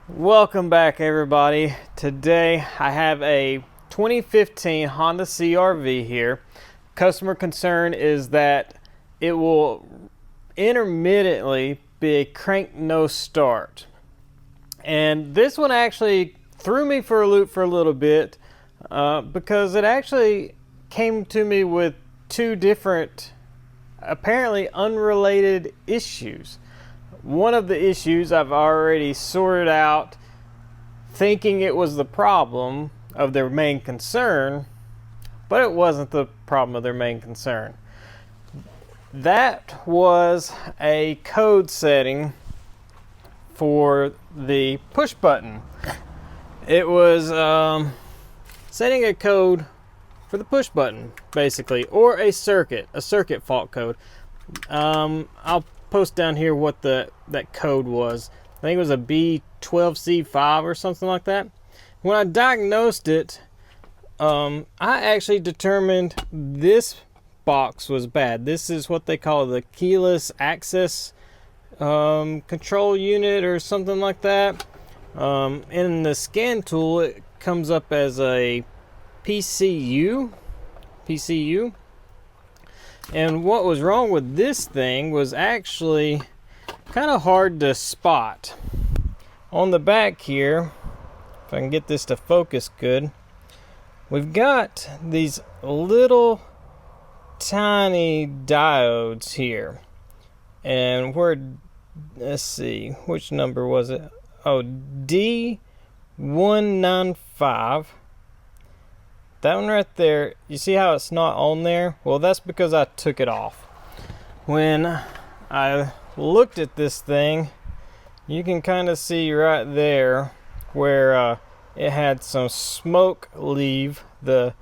Welcome back, everybody. Today I have a 2015 Honda CR-V here. Customer concern is that it will intermittently be a crank no start, and this one actually threw me for a loop for a little bit because it actually came to me with two different, apparently unrelated issues. One of the issues I've already sorted out, thinking it was the problem of their main concern, but it wasn't the problem of their main concern. That was a code setting for the push button. It was setting a code for the push button, basically, or a circuit fault code. I'll post down here what that code was. I think it was a B12C5 or something like that. When I diagnosed it, I actually determined this box was bad. This is what they call the keyless access control unit or something like that. In the scan tool, it comes up as a PCU. And what was wrong with this thing was actually kind of hard to spot. On the back here, if I can get this to focus good, we've got these little tiny diodes here. And let's see, which number was it? Oh, D195. That one right there, you see how it's not on there? Well, that's because I took it off. When I looked at this thing, you can kind of see right there where it had some smoke leave the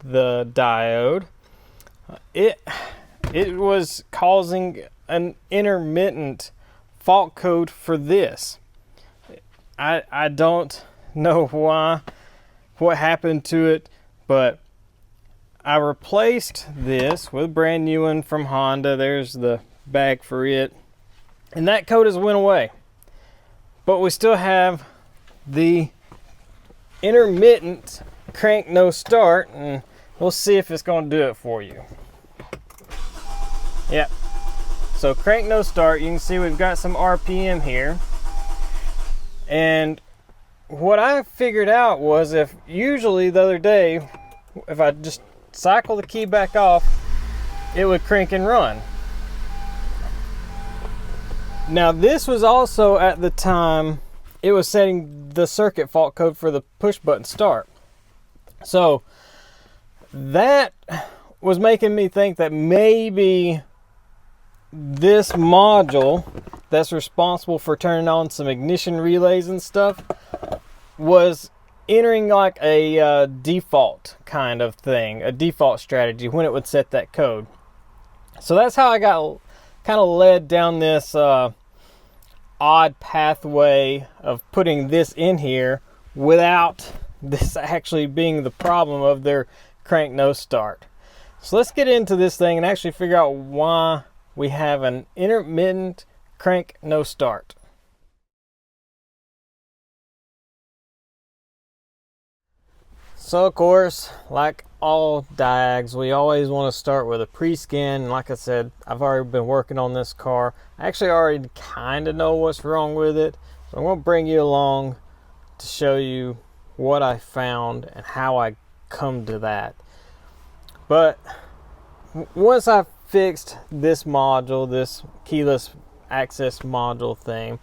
diode. It was causing an intermittent fault code for this. I don't know what happened to it, but I replaced this with a brand new one from Honda. There's the bag for it. And that code has went away. But we still have the intermittent crank no start, and we'll see if it's going to do it for you. Yep. So crank no start, you can see we've got some RPM here. And what I figured out was, if usually the other day, if I just cycle the key back off, it would crank and run. Now this was also at the time it was setting the circuit fault code for the push button start. So that was making me think that maybe this module that's responsible for turning on some ignition relays and stuff was entering like a default kind of thing, a default strategy when it would set that code. So that's how I got kind of led down this odd pathway of putting this in here without this actually being the problem of their crank no start. So let's get into this thing and actually figure out why we have an intermittent crank no start. So of course, like all diags, we always want to start with a pre-scan. Like I said, I've already been working on this car. I actually already kind of know what's wrong with it. So I'm going to bring you along to show you what I found and how I come to that. But once I fixed this module, this keyless access module thing,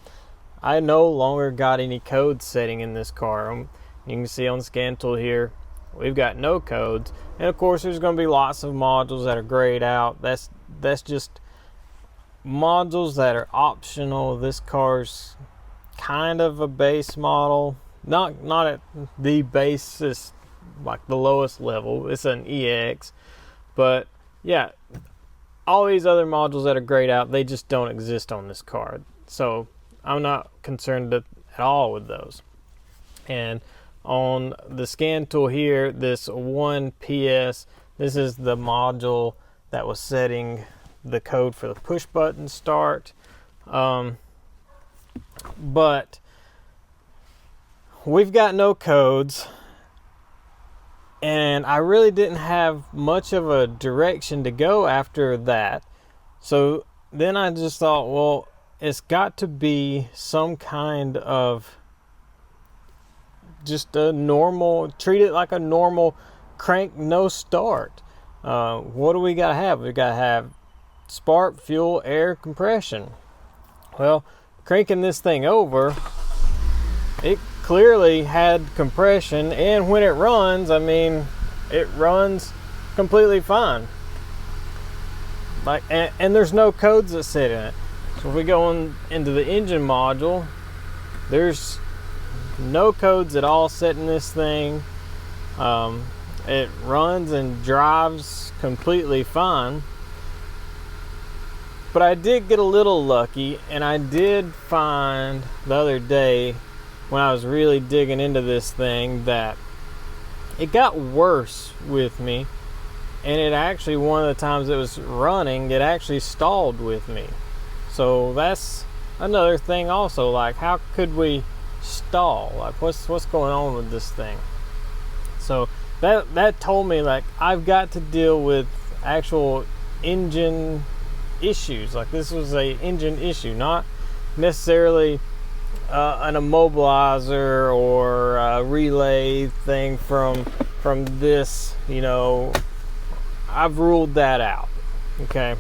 I no longer got any code setting in this car. You can see on the scan tool here, we've got no codes. And of course, there's going to be lots of modules that are grayed out. That's just modules that are optional. This car's kind of a base model, not at the basis, like the lowest level. It's an EX, but yeah, all these other modules that are grayed out, they just don't exist on this car. So I'm not concerned at all with those. And on the scan tool here, this 1PS, this is the module that was setting the code for the push button start. But we've got no codes, and I really didn't have much of a direction to go after that. So then I just thought, well, it's got to be some kind of just a normal, treat it like a normal crank no start. What do we got to have? We got to have spark, fuel, air, compression. Well, cranking this thing over, it clearly had compression, and when it runs, I mean, it runs completely fine. Like, and there's no codes that sit in it. So if we go into the engine module, there's no codes at all set in this thing. It runs and drives completely fine. But I did get a little lucky, and I did find the other day when I was really digging into this thing that it got worse with me, and it actually, one of the times it was running, it actually stalled with me. So that's another thing also, like, how could we stall? Like, what's going on with this thing? So that told me, like, I've got to deal with actual engine issues. Like, this was a engine issue, not necessarily an immobilizer or a relay thing from this, you know. I've ruled that out. Okay,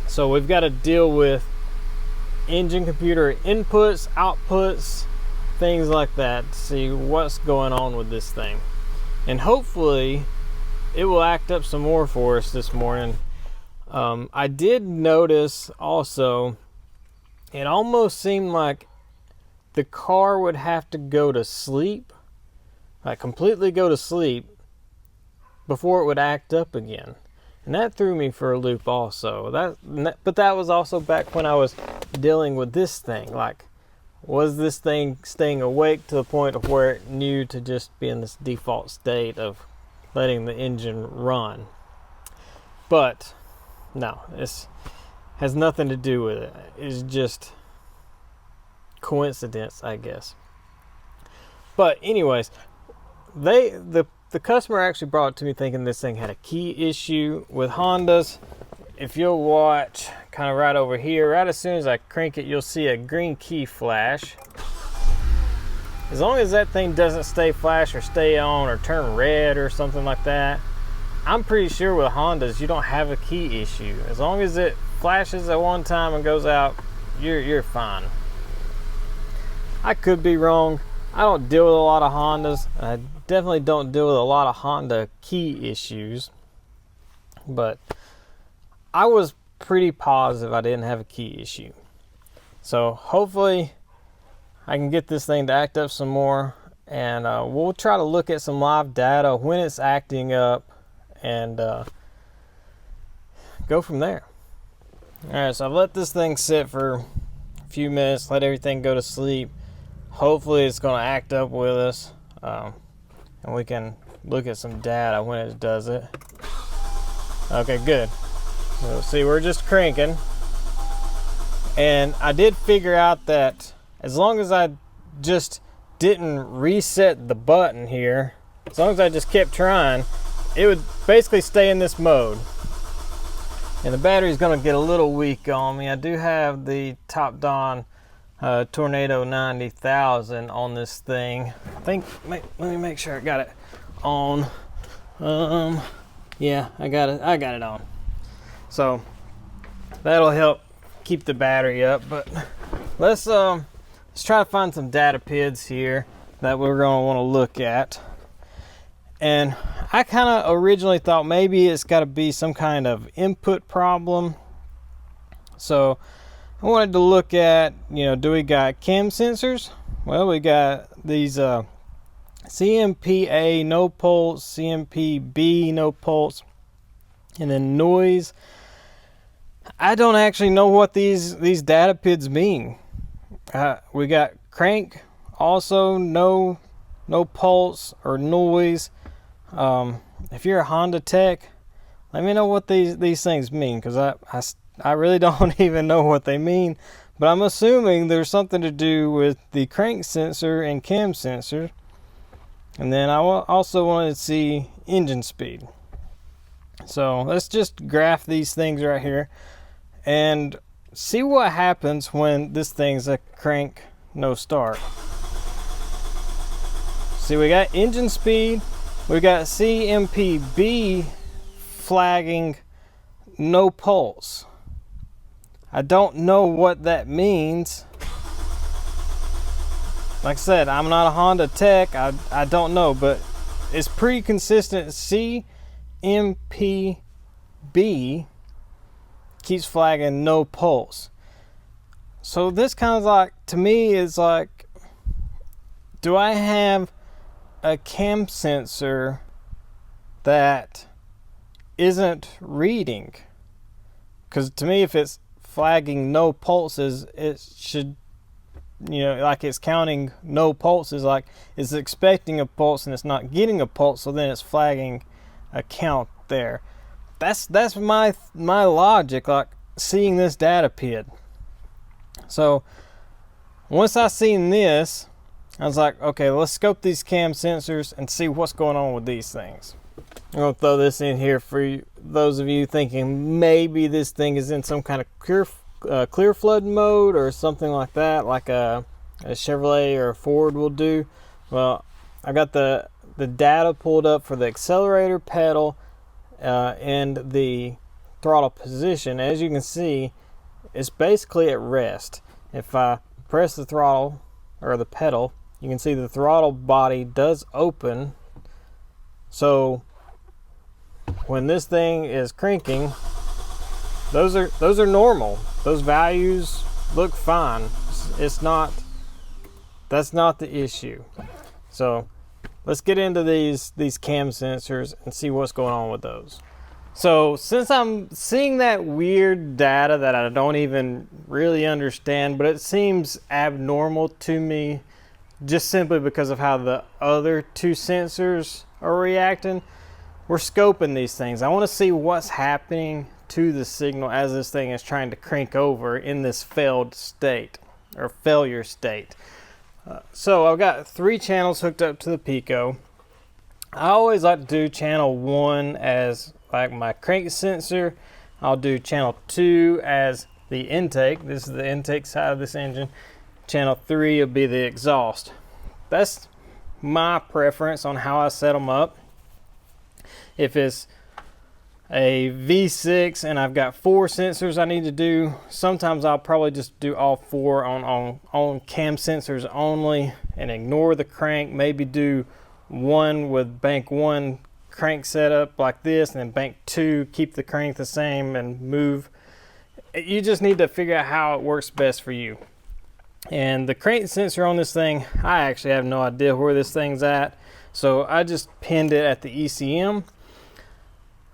so we've got to deal with engine computer inputs, outputs, things like that to see what's going on with this thing, and hopefully it will act up some more for us this morning. I did notice also, it almost seemed like the car would have to go to sleep, like completely go to sleep, before it would act up again. And that threw me for a loop also. But that was also back when I was dealing with this thing. Like, was this thing staying awake to the point of where it knew to just be in this default state of letting the engine run? But no, this has nothing to do with it. It's just coincidence, I guess. But anyways, the customer actually brought it to me thinking this thing had a key issue. With Hondas, if you'll watch kind of right over here, right as soon as I crank it, you'll see a green key flash. As long as that thing doesn't stay flash or stay on or turn red or something like that, I'm pretty sure with Hondas you don't have a key issue. As long as it flashes at one time and goes out, you're fine. I could be wrong. I don't deal with a lot of Hondas. I definitely don't deal with a lot of Honda key issues. But I was pretty positive I didn't have a key issue. So hopefully I can get this thing to act up some more. And we'll try to look at some live data when it's acting up and go from there. Alright, so I've let this thing sit for a few minutes, let everything go to sleep. Hopefully it's going to act up with us, and we can look at some data when it does it. Okay, good. So see, we're just cranking, and I did figure out that as long as I just didn't reset the button here, as long as I just kept trying, it would basically stay in this mode. And the battery's going to get a little weak on me. I do have the Top Don Tornado 90,000 on this thing. I think, let me make sure I got it on. Yeah, I got it on. So that'll help keep the battery up. But let's try to find some data PIDs here that we're going to want to look at. And I kind of originally thought maybe it's got to be some kind of input problem. So I wanted to look at, do we got cam sensors? Well, we got these CMP-A no pulse, CMP-B no pulse, and then noise. I don't actually know what these data PIDs mean. We got crank, also no pulse or noise. If you're a Honda tech, let me know what these things mean, because I really don't even know what they mean, But I'm assuming there's something to do with the crank sensor and cam sensor. And then I also wanted to see engine speed. So let's just graph these things right here and see what happens when this thing's a crank no start. See, we got engine speed, we got CMPB flagging no pulse. I don't know what that means. Like I said, I'm not a Honda tech, I don't know, but it's pretty consistent. CMPB keeps flagging no pulse. So this kind of like, to me, is like, do I have a cam sensor that isn't reading? Because to me, if it's flagging no pulses, it should, you know, like it's counting no pulses, like it's expecting a pulse and it's not getting a pulse, so then it's flagging a count there. That's my logic, like seeing this data PID. So once I seen this, I was like, okay, let's scope these cam sensors and see what's going on with these things. I'm going to throw this in here for you, those of you thinking maybe this thing is in some kind of clear flood mode or something like that, like a Chevrolet or a Ford will do. Well, I got the data pulled up for the accelerator pedal and the throttle position. As you can see, it's basically at rest. If I press the throttle or the pedal, you can see the throttle body does open. So when this thing is cranking, those are normal. Those values look fine. That's not the issue. So let's get into these cam sensors and see what's going on with those. So since I'm seeing that weird data that I don't even really understand, but it seems abnormal to me just simply because of how the other two sensors are reacting, we're scoping these things. I want to see what's happening to the signal as this thing is trying to crank over in this failed state or failure state. So I've got 3 channels hooked up to the Pico. I always like to do channel 1 as like my crank sensor. I'll do channel 2 as the intake. This is the intake side of this engine. Channel 3 will be the exhaust. That's my preference on how I set them up. If it's a V6 and I've got 4 sensors I need to do, sometimes I'll probably just do all 4 on cam sensors only and ignore the crank. Maybe do 1 with bank 1 crank setup like this, and then bank 2, keep the crank the same and move. You just need to figure out how it works best for you. And the crank sensor on this thing, I actually have no idea where this thing's at, so I just pinned it at the ECM.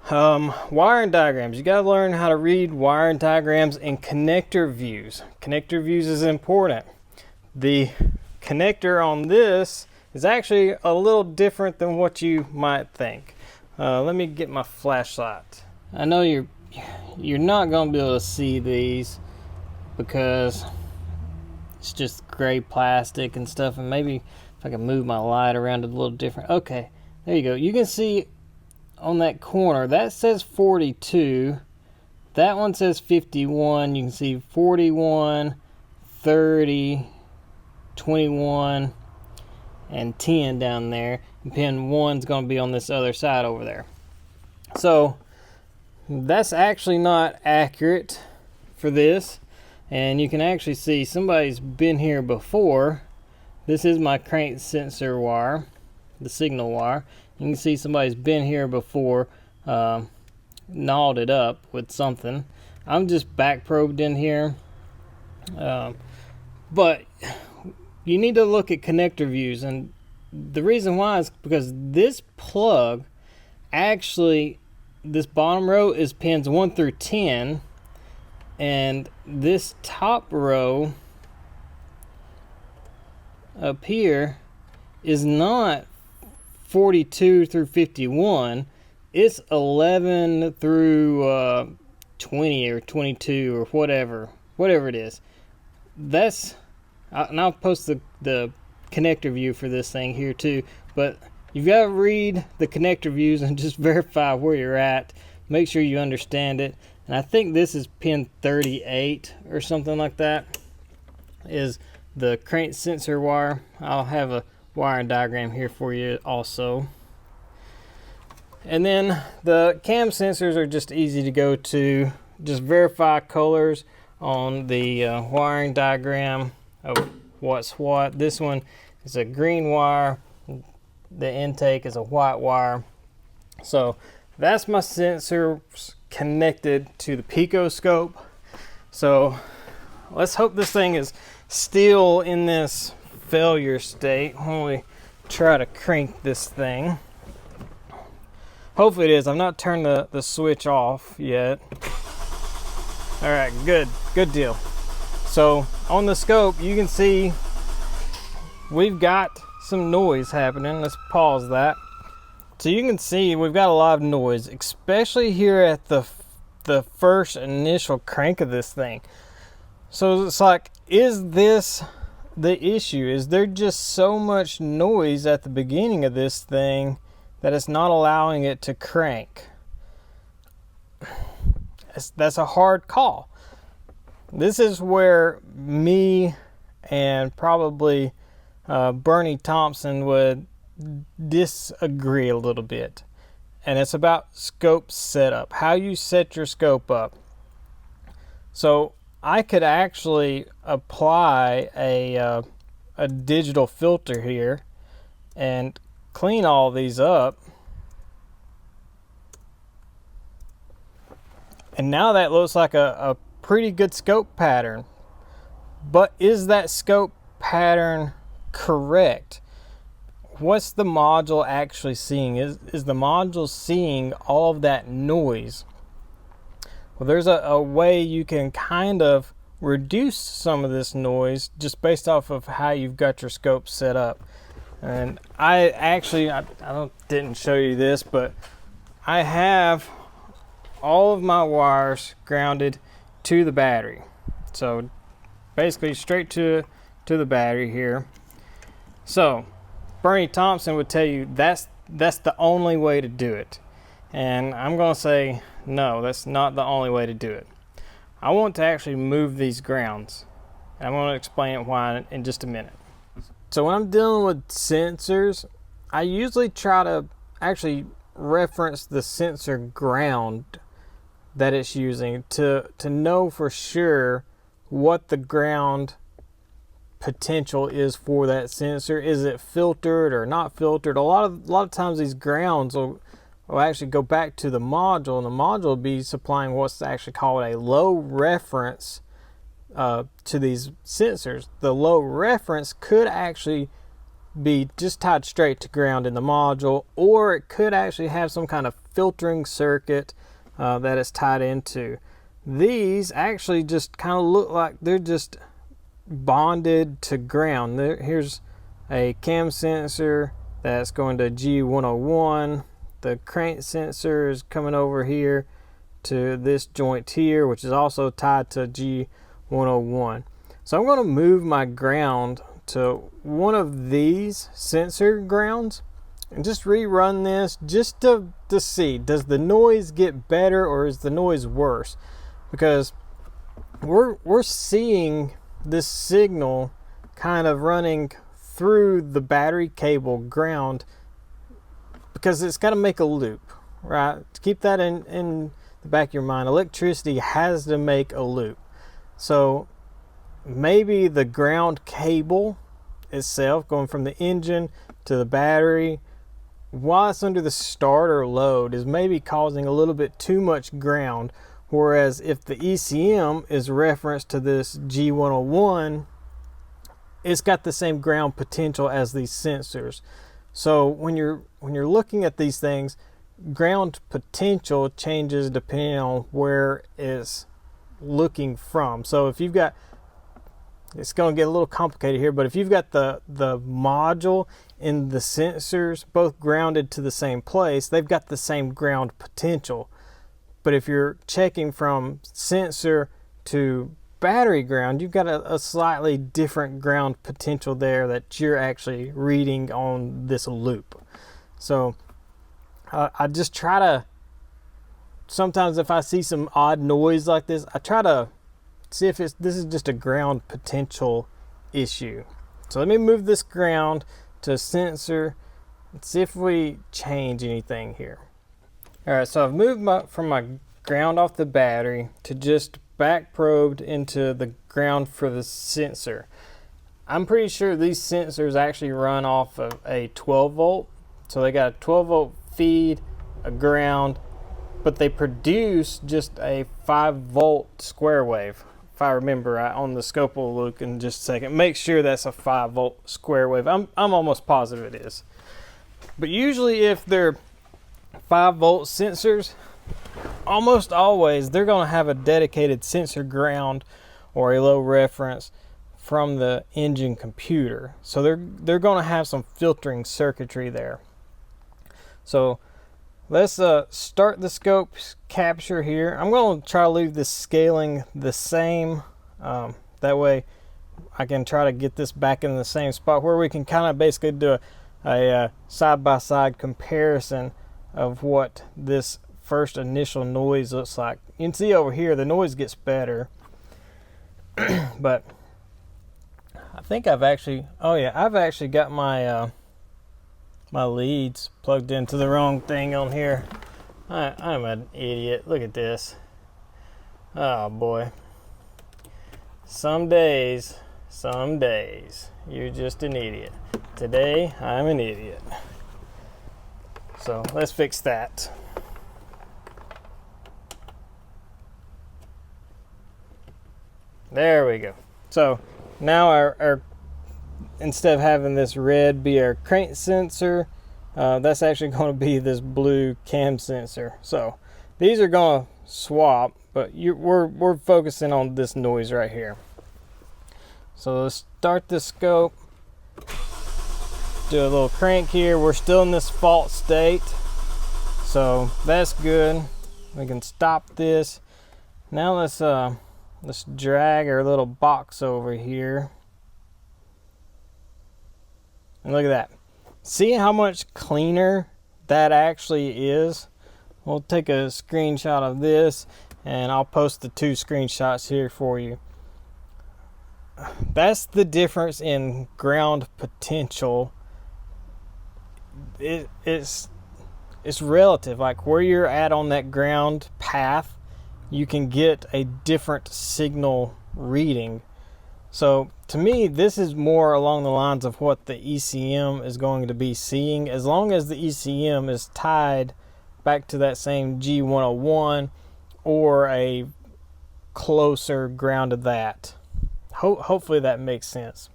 Wiring diagrams. You got to learn how to read wiring diagrams in connector views. Connector views is important. The connector on this is actually a little different than what you might think. Let me get my flashlight. I know you're not going to be able to see these because it's just gray plastic and stuff, and maybe if I can move my light around a little different. Okay, there you go. You can see on that corner, that says 42. That one says 51. You can see 41, 30, 21, and 10 down there. And pin 1's going to be on this other side over there. So that's actually not accurate for this. And you can actually see somebody's been here before. This is my crank sensor wire, the signal wire. You can see somebody's been here before, gnawed it up with something. I'm just back probed in here. But you need to look at connector views, and the reason why is because this plug, actually, this bottom row is pins 1 through 10, and this top row up here is not 42 through 51. It's 11 through 20 or 22 or whatever it is. that's, and I'll post the connector view for this thing here too, but you've got to read the connector views and just verify where you're at. Make sure you understand it. And I think this is pin 38 or something like that, is the crank sensor wire. I'll have a wiring diagram here for you also. And then the cam sensors are just easy to go to. Just verify colors on the wiring diagram of what's what. This one is a green wire. The intake is a white wire. So that's my sensors connected to the picoscope. So let's hope this thing is still in this failure state when we try to crank this thing. Hopefully it is. I've not turned the switch off yet. All right, good deal. So on the scope, you can see we've got some noise happening. Let's pause that. So you can see we've got a lot of noise, especially here at the first initial crank of this thing. So it's like, is this the issue? Is there just so much noise at the beginning of this thing that it's not allowing it to crank? That's a hard call. This is where me and probably Bernie Thompson would disagree a little bit. And it's about scope setup, how you set your scope up. So I could actually apply a digital filter here and clean all these up. And now that looks like a pretty good scope pattern. But is that scope pattern correct? What's the module actually seeing? Is the module seeing all of that noise? Well, there's a way you can kind of reduce some of this noise just based off of how you've got your scope set up. And I didn't show you this, but I have all of my wires grounded to the battery. So basically straight to the battery here. So Bernie Thompson would tell you that's the only way to do it. And I'm going to say, no, that's not the only way to do it. I want to actually move these grounds. And I'm going to explain why in just a minute. So when I'm dealing with sensors, I usually try to actually reference the sensor ground that it's using to know for sure what the ground potential is for that sensor. Is it filtered or not filtered? A lot of times these grounds will actually go back to the module, and the module will be supplying what's actually called a low reference to these sensors. The low reference could actually be just tied straight to ground in the module, or it could actually have some kind of filtering circuit that it's tied into. These actually just kind of look like they're just bonded to ground. Here's a cam sensor that's going to G101. The crank sensor is coming over here to this joint here, which is also tied to G101. So I'm going to move my ground to one of these sensor grounds and just rerun this just to see, does the noise get better or is the noise worse? Because we're seeing this signal kind of running through the battery cable ground because it's got to make a loop, right? To keep that in the back of your mind, electricity has to make a loop. So maybe the ground cable itself going from the engine to the battery while it's under the starter load is maybe causing a little bit too much ground. Whereas if the ECM is referenced to this G101, it's got the same ground potential as these sensors. So when you're looking at these things, ground potential changes depending on where it's looking from. So if you've got, it's going to get a little complicated here, but if you've got the module and the sensors both grounded to the same place, they've got the same ground potential. But if you're checking from sensor to battery ground, you've got a slightly different ground potential there that you're actually reading on this loop. So I just try to, sometimes if I see some odd noise like this, I try to see if this is just a ground potential issue. So let me move this ground to sensor and see if we change anything here. All right, so I've moved from my ground off the battery to just back probed into the ground for the sensor. I'm pretty sure these sensors actually run off of a 12 volt. So they got a 12 volt feed, a ground, but they produce just a 5 volt square wave. If I remember right, on the scope will look in just a second. Make sure that's a 5 volt square wave. I'm almost positive it is. But usually if they're 5 volt sensors, almost always they're going to have a dedicated sensor ground or a low reference from the engine computer. So they're going to have some filtering circuitry there. So let's start the scope capture here. I'm going to try to leave this scaling the same. That way I can try to get this back in the same spot where we can kind of basically do a side-by-side comparison of what this first initial noise looks like. You can see over here the noise gets better. But I think I've actually got my my leads plugged into the wrong thing on here. I'm an idiot. Look at this. Oh boy. Some days you're just an idiot. Today I'm an idiot. So let's fix that. There we go. So now our instead of having this red be our crank sensor, that's actually going to be this blue cam sensor. So these are going to swap, but we're focusing on this noise right here. So let's start the scope. Do a little crank here. We're still in this fault state, so that's good. We can stop this. Now let's drag our little box over here. And look at that. See how much cleaner that actually is? We'll take a screenshot of this and I'll post the 2 screenshots here for you. That's the difference in ground potential. It's relative. Like where you're at on that ground path, you can get a different signal reading. So to me, this is more along the lines of what the ECM is going to be seeing, as long as the ECM is tied back to that same G101 or a closer ground to that. Hopefully that makes sense.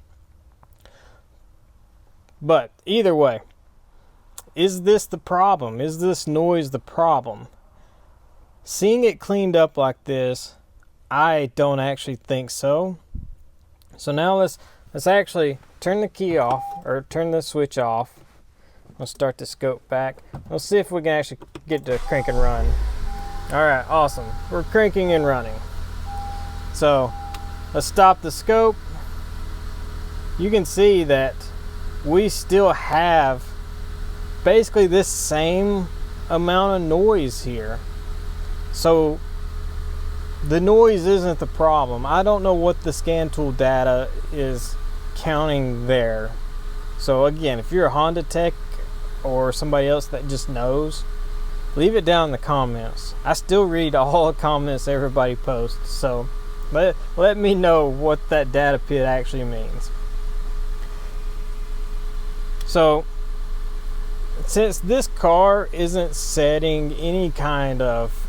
But either way, is this the problem? Is this noise the problem? Seeing it cleaned up like this, I don't actually think so. So now let's actually turn the key off, or turn the switch off. Let's start the scope back. Let's see if we can actually get to crank and run. Alright, awesome. We're cranking and running. So let's stop the scope. You can see that we still have basically this same amount of noise here. So the noise isn't the problem. I don't know what the scan tool data is counting there. So again, if you're a Honda tech or somebody else that just knows, leave it down in the comments. I still read all the comments everybody posts, so let me know what that data pit actually means. So since this car isn't setting any kind of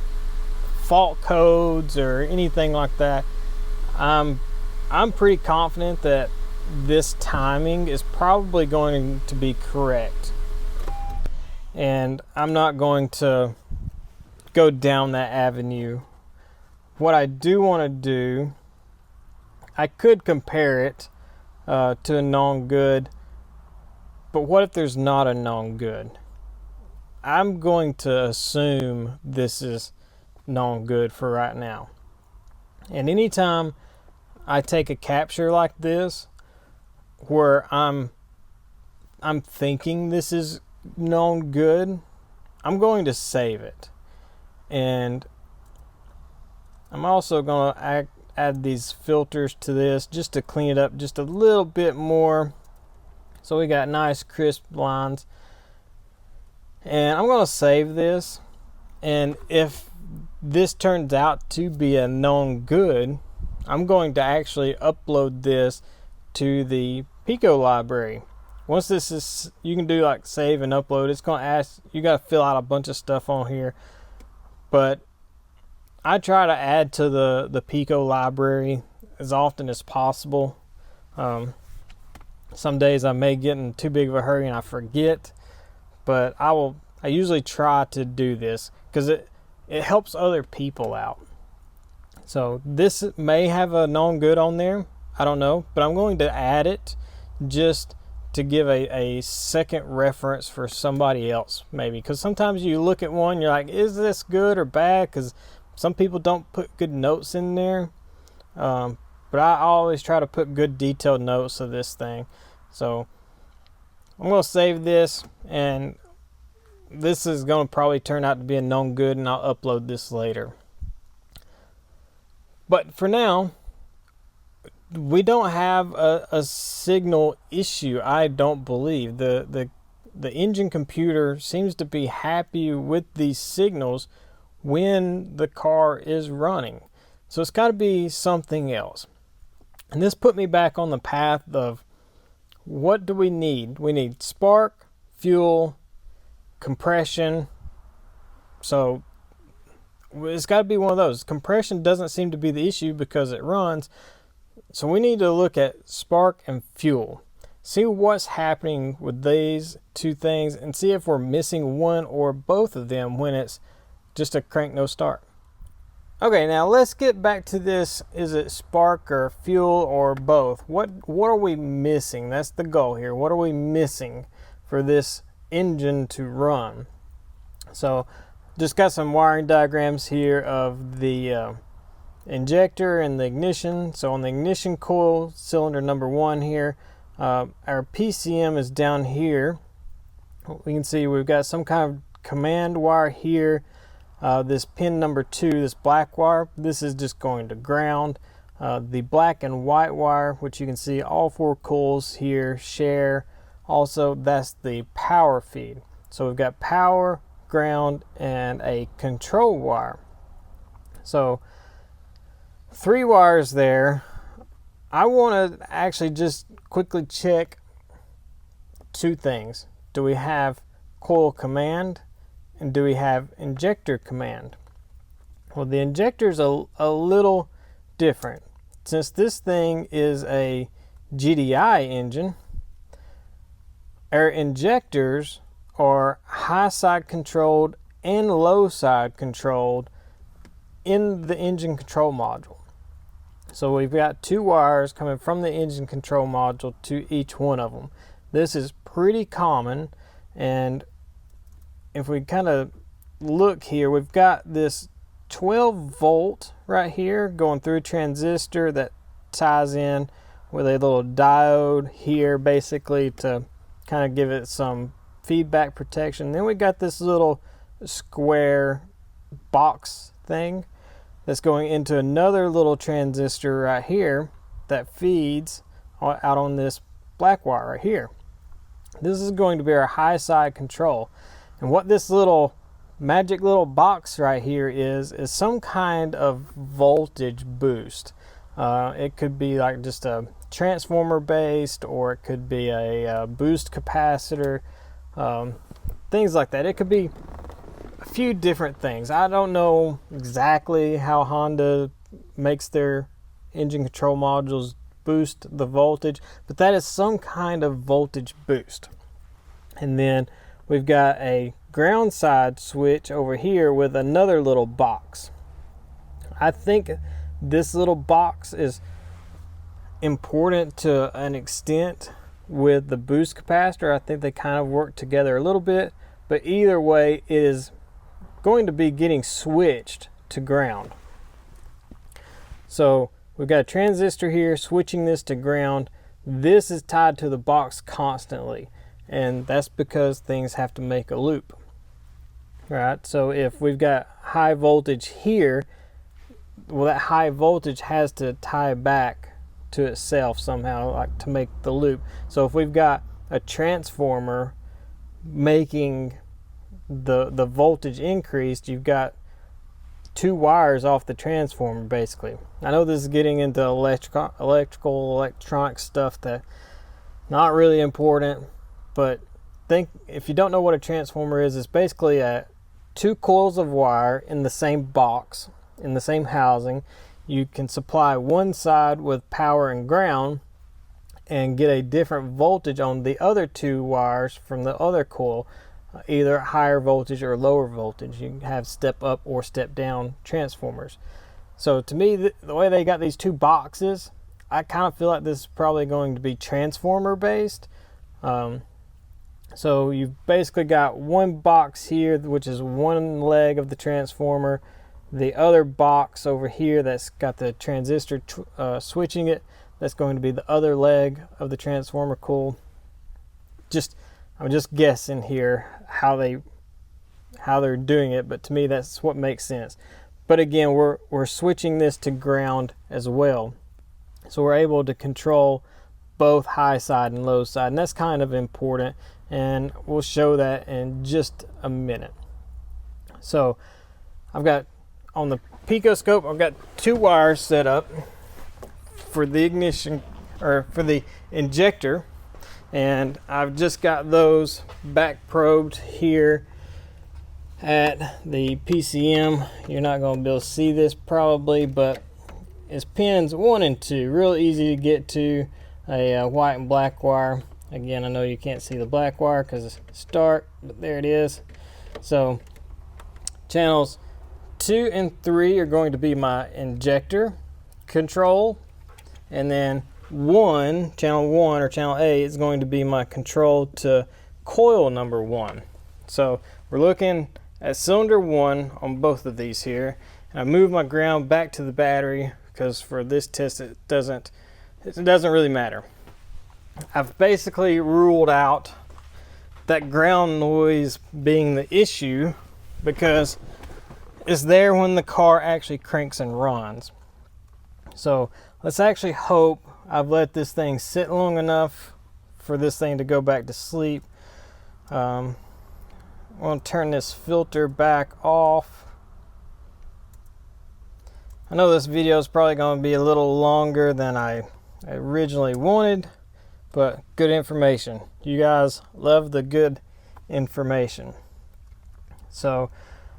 fault codes or anything like that, I'm pretty confident that this timing is probably going to be correct, and I'm not going to go down that avenue. What I do want to do, I could compare it to a known good, but what if there's not a known good? I'm going to assume this is known good for right now. And anytime I take a capture like this where I'm thinking this is known good, I'm going to save it. And I'm also going to add these filters to this just to clean it up just a little bit more. So we got nice crisp lines. And I'm going to save this. And if this turns out to be a known good, I'm going to actually upload this to the Pico library. Once this is, you can do like save and upload. It's going to ask, you got to fill out a bunch of stuff on here. But I try to add to the Pico library as often as possible. Some days I may get in too big of a hurry and I forget, but I usually try to do this because it helps other people out. So this may have a known good on there, I don't know, but I'm going to add it just to give a second reference for somebody else, maybe, because sometimes you look at one, you're like, is this good or bad? Because some people don't put good notes in there, but I always try to put good detailed notes of this thing. So I'm going to save this, and this is going to probably turn out to be a known good, and I'll upload this later. But for now, we don't have a signal issue, I don't believe. The engine computer seems to be happy with these signals when the car is running. So it's got to be something else. And this put me back on the path of what do we need? We need spark, fuel, compression. So it's got to be one of those. Compression doesn't seem to be the issue because it runs. So we need to look at spark and fuel. See what's happening with these two things and see if we're missing one or both of them when it's just a crank no start. Okay, now let's get back to this. Is it spark or fuel or both? What are we missing? That's the goal here. What are we missing for this engine to run? So just got some wiring diagrams here of the injector and the ignition. So on the ignition coil, cylinder number 1 here, our PCM is down here. We can see we've got some kind of command wire here. This pin number 2, this black wire, this is just going to ground. The black and white wire, which you can see all 4 coils here share. Also, that's the power feed. So we've got power, ground, and a control wire. So 3 wires there. I want to actually just quickly check 2 things. Do we have coil command? And do we have injector command? Well, the injector is a little different. Since this thing is a GDI engine, our injectors are high side controlled and low side controlled in the engine control module. So we've got 2 wires coming from the engine control module to each one of them. This is pretty common, and if we kind of look here, we've got this 12 volt right here going through a transistor that ties in with a little diode here basically to kind of give it some feedback protection. Then we got this little square box thing that's going into another little transistor right here that feeds out on this black wire right here. This is going to be our high side control. And what this little magic little box right here is some kind of voltage boost. It could be like just a transformer based, or it could be a boost capacitor, things like that. It could be a few different things. I don't know exactly how Honda makes their engine control modules boost the voltage, but that is some kind of voltage boost. And then we've got a ground side switch over here with another little box. I think this little box is important to an extent with the boost capacitor. I think they kind of work together a little bit, but either way it is going to be getting switched to ground. So we've got a transistor here switching this to ground. This is tied to the box constantly, and that's because things have to make a loop. Right, so if we've got high voltage here, well, that high voltage has to tie back to itself somehow, like to make the loop. So if we've got a transformer making the voltage increased, you've got two wires off the transformer basically. I know this is getting into electronic stuff that not really important, but think if you don't know what a transformer is, it's basically two coils of wire in the same box, in the same housing. You can supply one side with power and ground and get a different voltage on the other two wires from the other coil, either higher voltage or lower voltage. You can have step up or step down transformers. So to me, the way they got these two boxes, I kind of feel like this is probably going to be transformer based. So you've basically got one box here, which is one leg of the transformer. The other box over here that's got the transistor switching it, that's going to be the other leg of the transformer coil. I'm just guessing here how they're doing it, but to me that's what makes sense. But again, we're switching this to ground as well, so we're able to control both high side and low side, and that's kind of important, and we'll show that in just a minute. So I've got on the picoscope, I've got two wires set up for the ignition, or for the injector, and I've just got those back probed here at the PCM. You're not going to be able to see this probably, but it's pins 1 and 2, real easy to get to. A white and black wire. Again, I know you can't see the black wire because it's dark, but there it is. So channels 2 and 3 are going to be my injector control, and then channel 1 or channel A is going to be my control to coil number 1. So we're looking at cylinder 1 on both of these here, and I move my ground back to the battery because for this test it doesn't really matter. I've basically ruled out that ground noise being the issue because it's there when the car actually cranks and runs. So let's actually hope I've let this thing sit long enough for this thing to go back to sleep. I'm going to turn this filter back off. I know this video is probably going to be a little longer than I originally wanted, but good information. You guys love the good information. So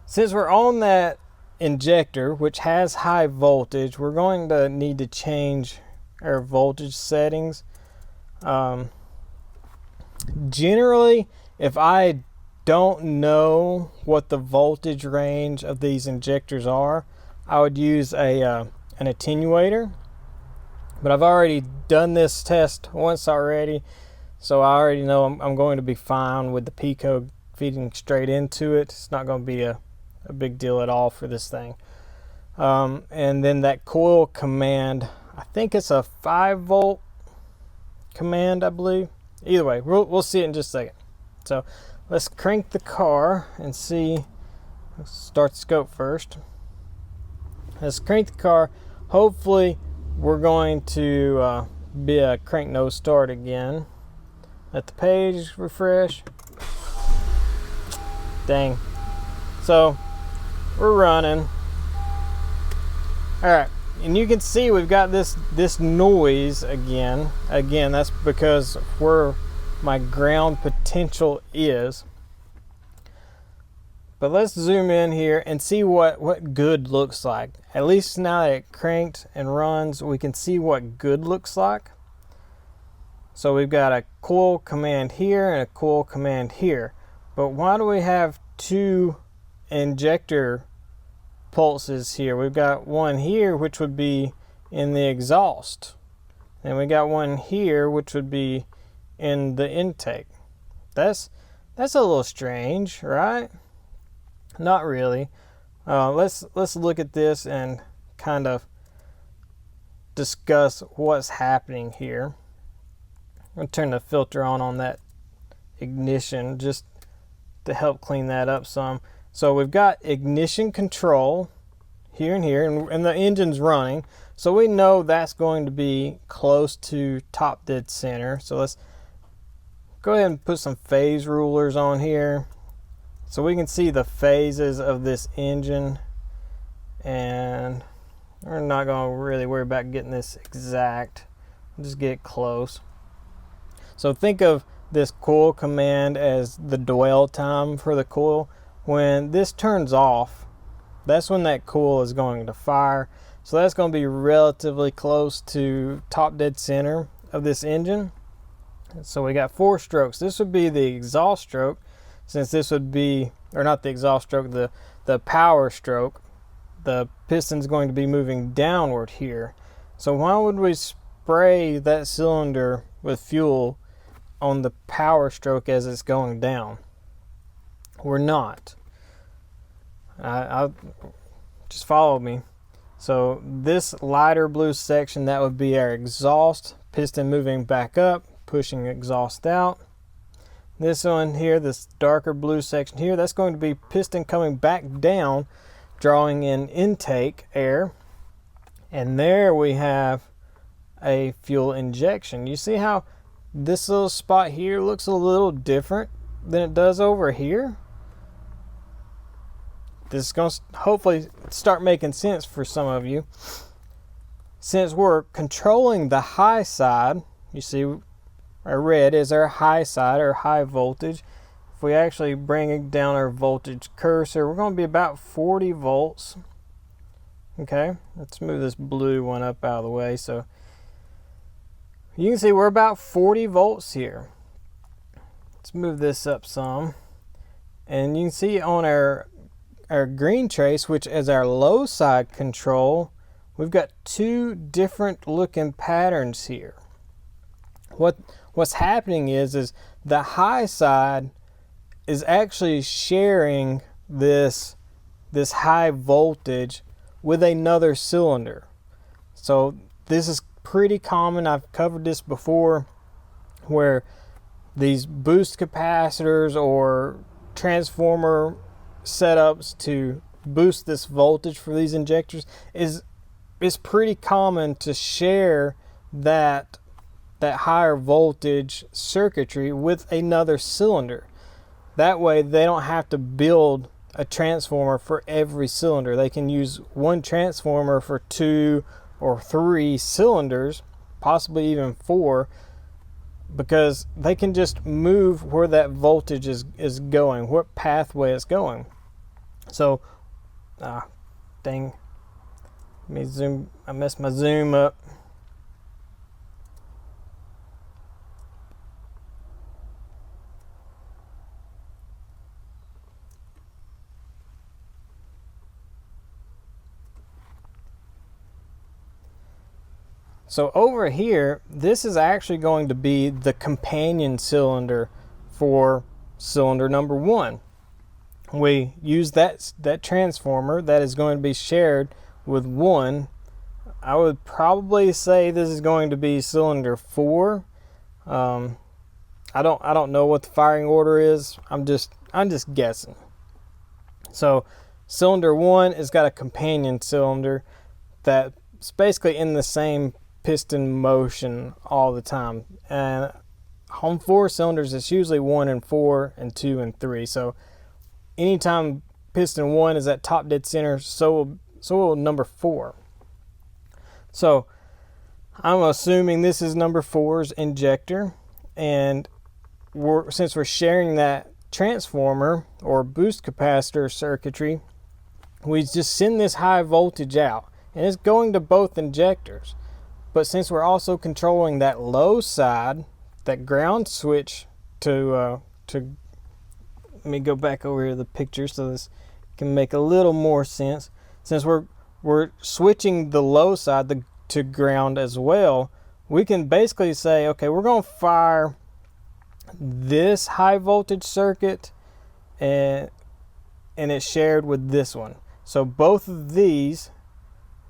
since we're on that injector, which has high voltage, we're going to need to change our voltage settings. Generally, if I don't know what the voltage range of these injectors are, I would use an attenuator. But I've already done this test once already, so I already know I'm going to be fine with the Pico feeding straight into it. It's not going to be a big deal at all for this thing. And then that coil command, I think it's a 5-volt command, I believe. Either way, we'll see it in just a second. So let's crank the car and see. Let's start the scope first. Let's crank the car. Hopefully we're going to be a crank no start again. Let the page refresh. Dang. So we're running. Alright, and you can see we've got this noise again. Again, that's because where my ground potential is. But let's zoom in here and see what good looks like. At least now that it cranked and runs, we can see what good looks like. So we've got a coil command here and a coil command here. But why do we have two injector pulses here? We've got one here, which would be in the exhaust. And we got one here, which would be in the intake. That's a little strange, right? Not really. Let's look at this and kind of discuss what's happening here. I'm going to turn the filter on that ignition just to help clean that up some. So we've got ignition control here and here, and the engine's running. So we know that's going to be close to top dead center. So let's go ahead and put some phase rulers on here so we can see the phases of this engine. And we're not going to really worry about getting this exact. We'll just get it close. So think of this coil command as the dwell time for the coil. When this turns off, that's when that coil is going to fire. So that's going to be relatively close to top dead center of this engine. So we got 4 strokes. This would be the exhaust stroke, since this would be, or not the exhaust stroke, the power stroke. The piston's going to be moving downward here. So why would we spray that cylinder with fuel on the power stroke as it's going down? We're not. I'll just follow me. So this lighter blue section, that would be our exhaust, piston moving back up, pushing exhaust out. This one here, this darker blue section here, that's going to be piston coming back down, drawing in intake air. And there we have a fuel injection. You see how this little spot here looks a little different than it does over here? This is going to hopefully start making sense for some of you. Since we're controlling the high side, you see our red is our high side, our high voltage. If we actually bring down our voltage cursor, we're going to be about 40 volts. Okay, let's move this blue one up out of the way. So you can see we're about 40 volts here. Let's move this up some. And you can see on our green trace, which is our low side control, we've got 2 different looking patterns here. What's happening is the high side is actually sharing this high voltage with another cylinder. So this is pretty common. I've covered this before, where these boost capacitors or transformer setups to boost this voltage for these injectors is pretty common to share that higher voltage circuitry with another cylinder. That way they don't have to build a transformer for every cylinder. They can use one transformer for 2 or 3 cylinders, possibly even 4, because they can just move where that voltage is going, what pathway it's going. So, dang, let me zoom, I messed my zoom up. So over here, this is actually going to be the companion cylinder for cylinder number 1. We use that transformer that is going to be shared with 1. I would probably say this is going to be cylinder 4. I don't know what the firing order is. I'm just guessing. So cylinder 1 has got a companion cylinder that's basically in the same piston motion all the time. And on 4 cylinders, it's usually 1 and 4 and 2 and 3. So anytime piston 1 is at top dead center, so will number 4. So I'm assuming this is number 4's injector, and since we're sharing that transformer or boost capacitor circuitry, we just send this high voltage out, and it's going to both injectors. But since we're also controlling that low side, that ground switch to let me go back over here to the picture so this can make a little more sense. Since we're switching the low side to ground as well, we can basically say, okay, we're going to fire this high voltage circuit, and it's shared with this one. So both of these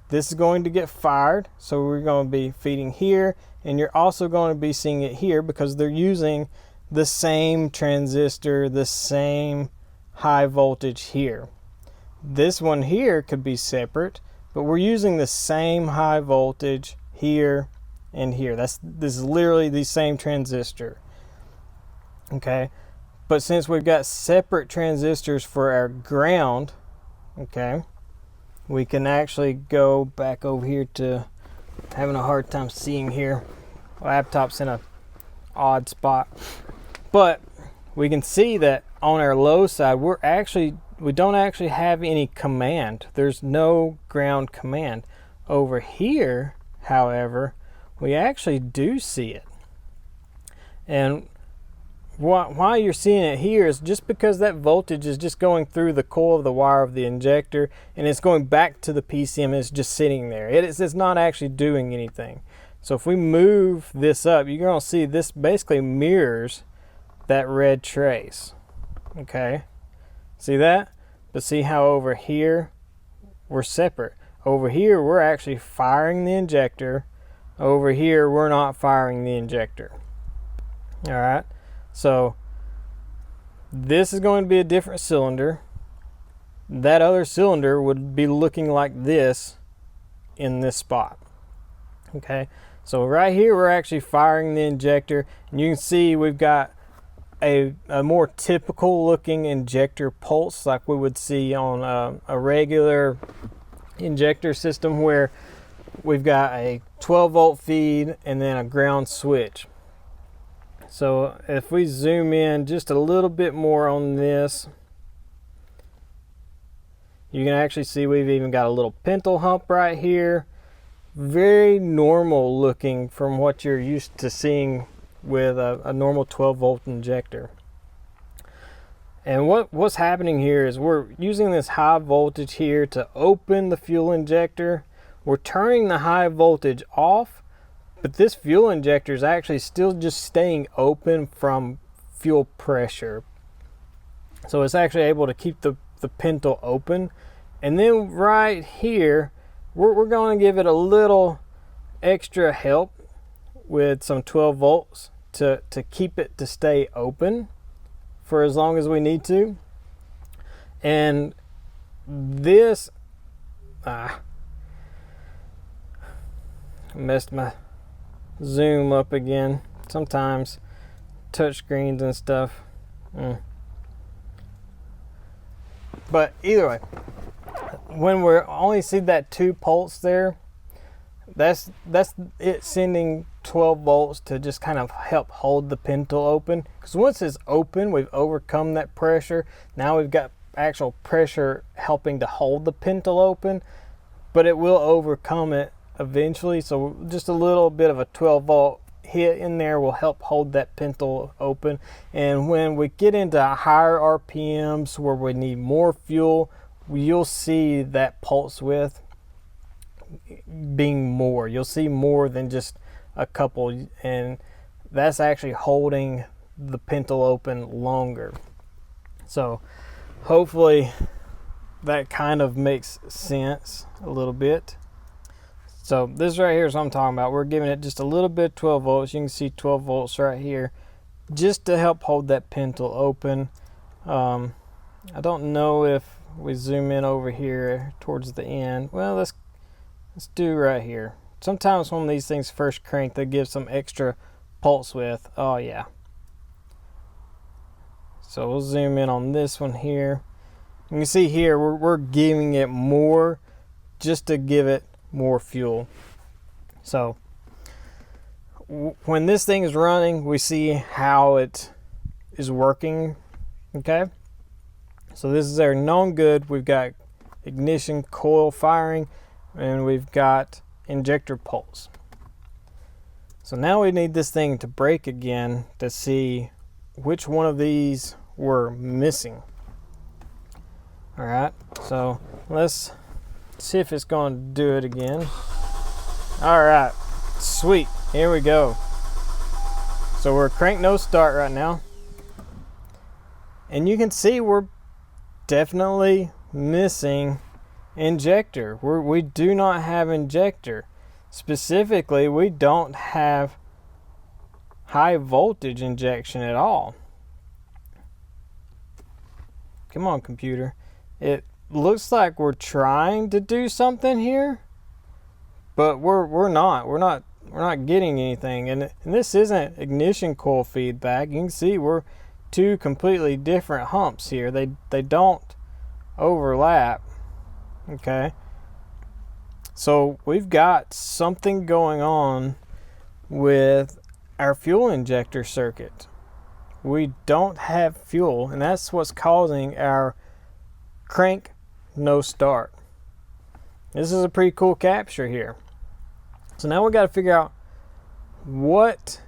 this is going to get fired, so we're going to be feeding here, and you're also going to be seeing it here because they're using the same transistor, the same high voltage here. This one here could be separate, but we're using the same high voltage here and here. This is literally the same transistor. Okay, but since we've got separate transistors for our ground, okay, we can actually go back over here to having a hard time seeing here. Laptop's in a odd spot, but we can see that on our low side we don't actually have any command. There's no ground command. Over here, however, we actually do see it. And why you're seeing it here is just because that voltage is just going through the coil of the wire of the injector, and it's going back to the PCM, and it's just sitting there. It's not actually doing anything. So if we move this up, you're going to see this basically mirrors that red trace. Okay, see that? But see how over here we're separate. Over here we're actually firing the injector. Over here we're not firing the injector. All right, so this is going to be a different cylinder. That other cylinder would be looking like this in this spot. Okay, so right here we're actually firing the injector, and you can see we've got a more typical looking injector pulse like we would see on a regular injector system, where we've got a 12 volt feed and then a ground switch. So if we zoom in just a little bit more on this, you can actually see we've even got a little pintle hump right here. Very normal looking from what you're used to seeing with a normal 12 volt injector. And what's happening here is we're using this high voltage here to open the fuel injector. We're turning the high voltage off, but this fuel injector is actually still just staying open from fuel pressure. So it's actually able to keep the pintle open. And then right here, we're going to give it a little extra help with some 12 volts to keep it to stay open for as long as we need to. And this messed my zoom up again. Sometimes touch screens and stuff. But either way, when we only see that 2 pulse there, that's it sending 12 volts to just kind of help hold the pintle open. Because once it's open, we've overcome that pressure. Now we've got actual pressure helping to hold the pintle open, but it will overcome it eventually. So just a little bit of a 12 volt hit in there will help hold that pintle open. And when we get into higher RPMs where we need more fuel, you'll see that pulse width being more. You'll see more than just a couple, and that's actually holding the pintle open longer. So hopefully that kind of makes sense a little bit. So this right here is what I'm talking about. We're giving it just a little bit 12 volts. You can see 12 volts right here just to help hold that pintle open. I don't know if we zoom in over here towards the end. Well, let's do right here. Sometimes when these things first crank, they give some extra pulse width. Oh yeah. So we'll zoom in on this one here. You can see here we're giving it more just to give it more fuel. So when this thing is running, we see how it is working. Okay, so this is our known good. We've got ignition coil firing, and we've got injector pulse. So now we need this thing to break again to see which one of these we're missing. All right, so let's see if it's going to do it again. All right, sweet, here we go. So we're crank no start right now, and you can see we're definitely missing injector. We do not have injector. Specifically, we don't have high voltage injection at all. Come on, computer. It looks like we're trying to do something here, but we're not getting anything. And this isn't ignition coil feedback. You can see we're two completely different humps here. They don't overlap. Okay, so we've got something going on with our fuel injector circuit. We don't have fuel, and that's what's causing our crank no start. This is a pretty cool capture here. So now we got to figure out what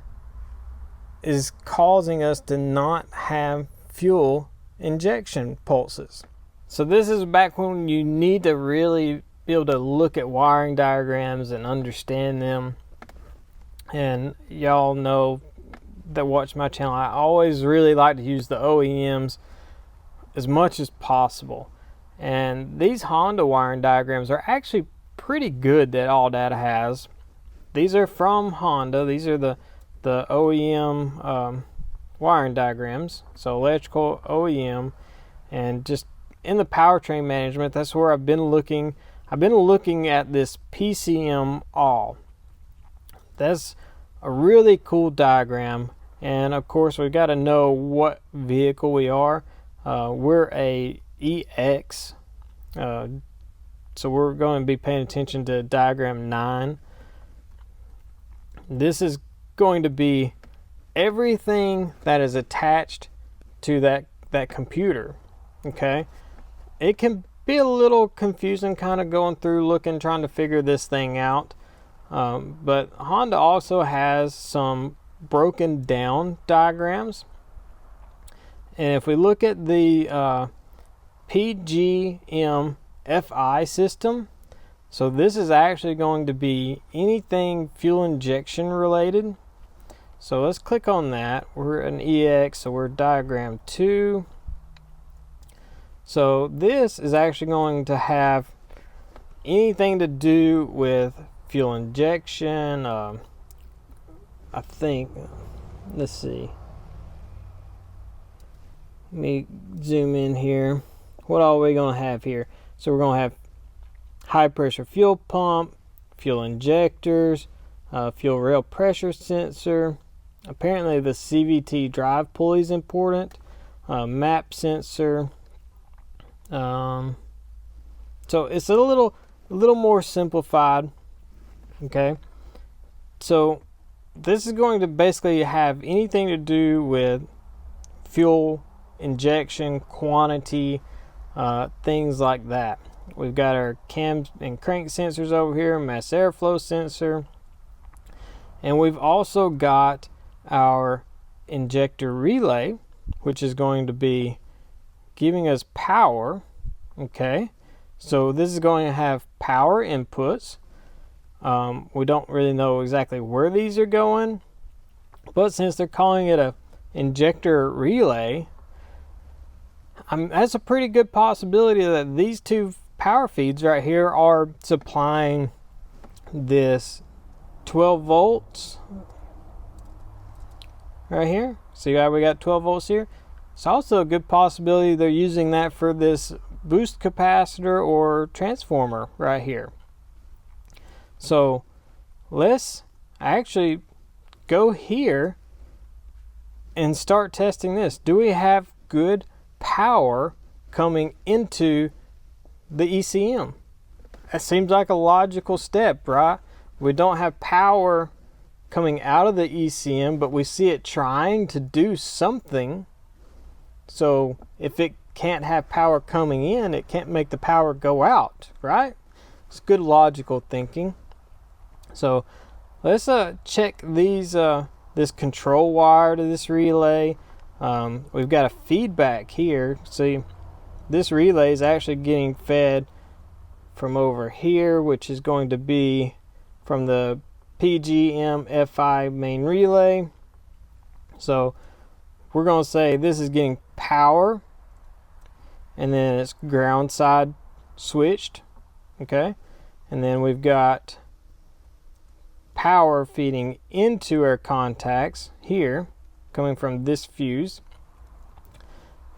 is causing us to not have fuel injection pulses. So this is back when you need to really be able to look at wiring diagrams and understand them. And y'all know that watch my channel, I always really like to use the OEMs as much as possible. And these Honda wiring diagrams are actually pretty good that AutoData has. These are from Honda. These are the OEM wiring diagrams. So electrical OEM, and just in the powertrain management, that's where I've been looking. I've been looking at this PCM all. That's a really cool diagram. And of course, we've got to know what vehicle we are. We're a EX, so we're going to be paying attention to diagram 9. This is going to be everything that is attached to that computer. Okay, it can be a little confusing kind of going through looking, trying to figure this thing out, but Honda also has some broken down diagrams. And if we look at the PGM FI system, so this is actually going to be anything fuel injection related. So let's click on that. We're an EX, so we're diagram 2. So this is actually going to have anything to do with fuel injection. I think, let's see. Let me zoom in here. What are we going to have here? So we're going to have high pressure fuel pump, fuel injectors, fuel rail pressure sensor. Apparently the CVT drive pulley is important. Map sensor. So it's a little more simplified. Okay. So this is going to basically have anything to do with fuel injection, quantity, things like that. We've got our cam and crank sensors over here, mass airflow sensor, and we've also got our injector relay, which is going to be giving us power. Okay, so this is going to have power inputs. We don't really know exactly where these are going, but since they're calling it a injector relay, that's a pretty good possibility that these two power feeds right here are supplying this 12 volts right here. See how we got 12 volts here? It's also a good possibility they're using that for this boost capacitor or transformer right here. So let's actually go here and start testing this. Do we have good power coming into the ECM? That seems like a logical step, right? We don't have power coming out of the ECM, but we see it trying to do something. So if it can't have power coming in, it can't make the power go out, right? It's good logical thinking. So let's check these this control wire to this relay. We've got a feedback here. See, this relay is actually getting fed from over here, which is going to be from the PGM FI main relay. So we're going to say this is getting power, and then it's ground side switched. Okay, and then we've got power feeding into our contacts here, coming from this fuse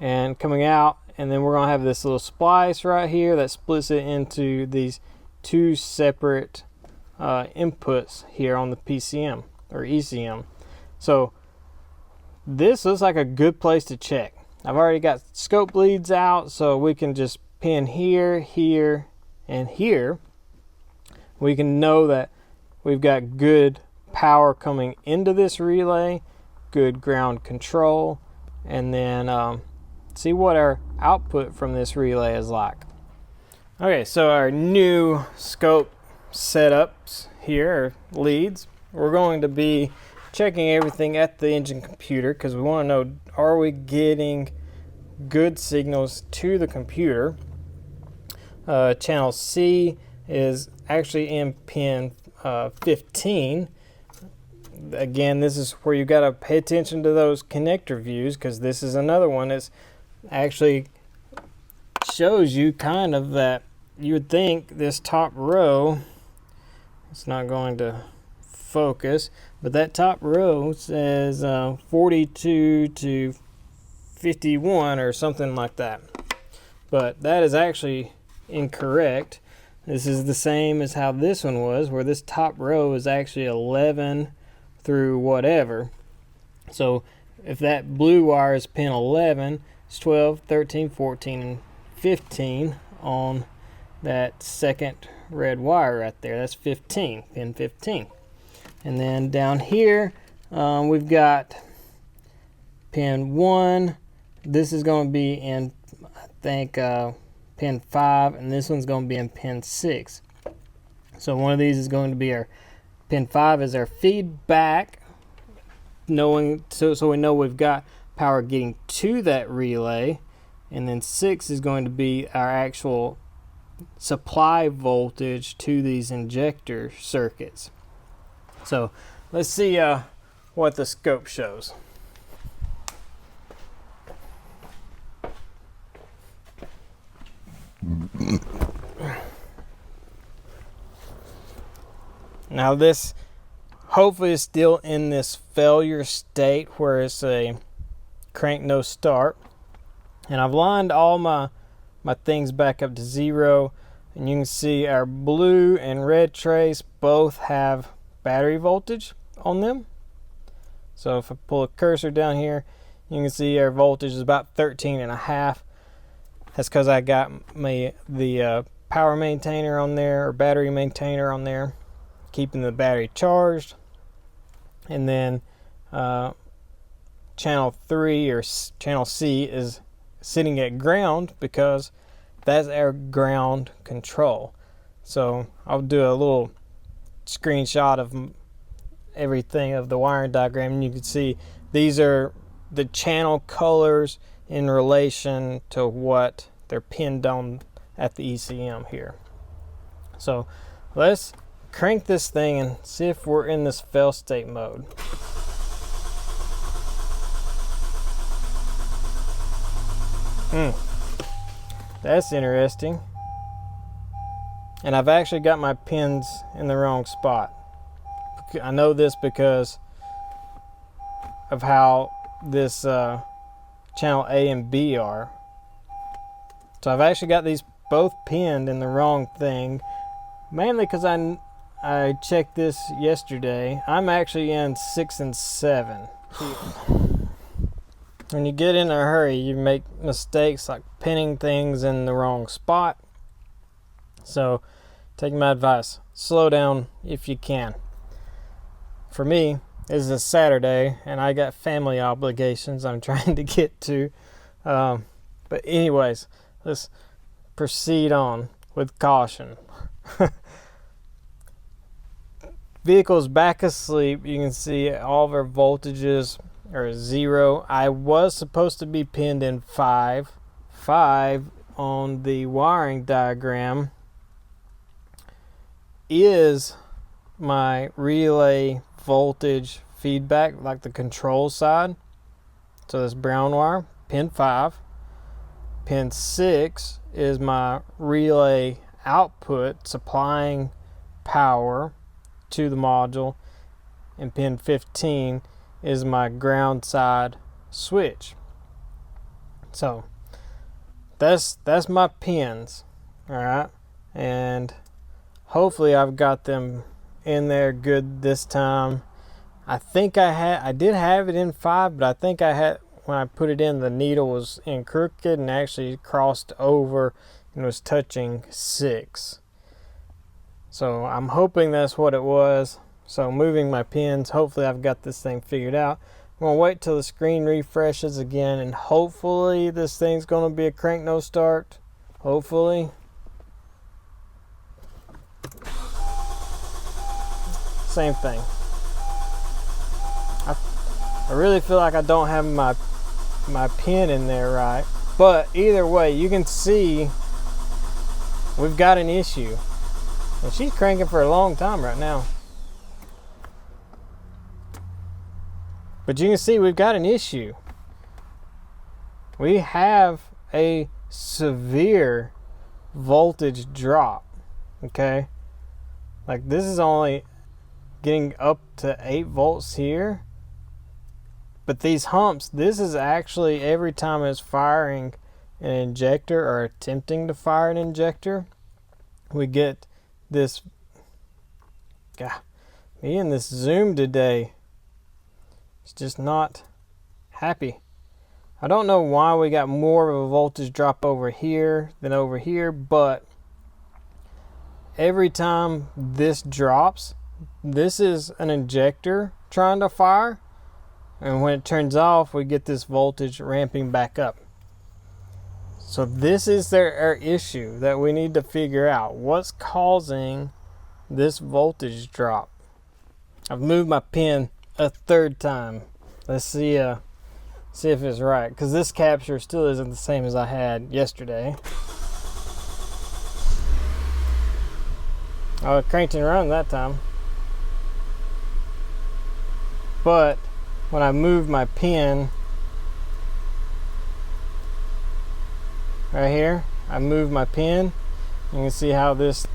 and coming out, and then we're going to have this little splice right here that splits it into these two separate inputs here on the PCM or ECM. So this looks like a good place to check. I've already got scope leads out, so we can just pin here, here, and here. We can know that we've got good power coming into this relay, good ground control, and then see what our output from this relay is like. Okay, so our new scope setups here, or leads, we're going to be checking everything at the engine computer because we want to know, are we getting good signals to the computer? Channel C is actually in pin 15. Again, this is where you got to pay attention to those connector views, because this is another one that's actually shows you kind of that you would think this top row, it's not going to focus, but that top row says 42 to 51 or something like that. But that is actually incorrect. This is the same as how this one was, where this top row is actually 11 through whatever. So if that blue wire is pin 11, it's 12, 13, 14, and 15 on that second red wire right there. That's 15, pin 15. And then down here, we've got pin 1. This is going to be in, I think, pin 5, and this one's going to be in pin 6. So one of these is going to be our pin 5 is our feedback, knowing so we know we've got power getting to that relay, and then 6 is going to be our actual supply voltage to these injector circuits. So let's see what the scope shows. Now this hopefully is still in this failure state where it's a crank no start, and I've lined all my things back up to 0, and you can see our blue and red trace both have battery voltage on them. So if I pull a cursor down here, you can see our voltage is about 13.5. That's because I got the power maintainer on there, or battery maintainer on there, keeping the battery charged. And then channel 3 or channel C is sitting at ground because that's our ground control. So I'll do a little screenshot of everything of the wiring diagram, and you can see these are the channel colors in relation to what they're pinned on at the ECM here. So let's crank this thing and see if we're in this fail state mode. That's interesting. And I've actually got my pins in the wrong spot. I know this because of how this channel A and B are. So I've actually got these both pinned in the wrong thing, mainly because I checked this yesterday. I'm actually in 6 and 7. When you get in a hurry, you make mistakes like pinning things in the wrong spot. So take my advice, slow down if you can. For me, this is a Saturday and I got family obligations I'm trying to get to. But anyways, let's proceed on with caution. Vehicle's back asleep. You can see all of our voltages are 0. I was supposed to be pinned in 5. 5 on the wiring diagram is my relay voltage feedback, like the control side. So this brown wire, pin 5. Pin 6 is my relay output supplying power to the module, and pin 15 is my ground side switch. So that's my pins, all right, and hopefully I've got them in there good this time. I think I did have it in 5, but I think I had, when I put it in, the needle was in crooked and actually crossed over and was touching 6. So I'm hoping that's what it was. So moving my pins, hopefully I've got this thing figured out. I'm gonna wait till the screen refreshes again, and hopefully this thing's gonna be a crank no start. Hopefully. Same thing. I really feel like I don't have my pin in there right, but either way, you can see we've got an issue, and she's cranking for a long time right now. But you can see we've got an issue. We have a severe voltage drop. Okay, like this is only getting up to 8 volts here. But these humps, this is actually every time it's firing an injector or attempting to fire an injector, we get this. God, me and this Zoom today, it's just not happy. I don't know why we got more of a voltage drop over here than over here, but every time this drops, this is an injector trying to fire. And when it turns off, we get this voltage ramping back up. So this is our issue that we need to figure out. What's causing this voltage drop? I've moved my pin a 3rd time. Let's see if it's right, because this capture still isn't the same as I had yesterday. Oh, it cranked and run that time. But when I move my pin right here, I move my pin, you can see how this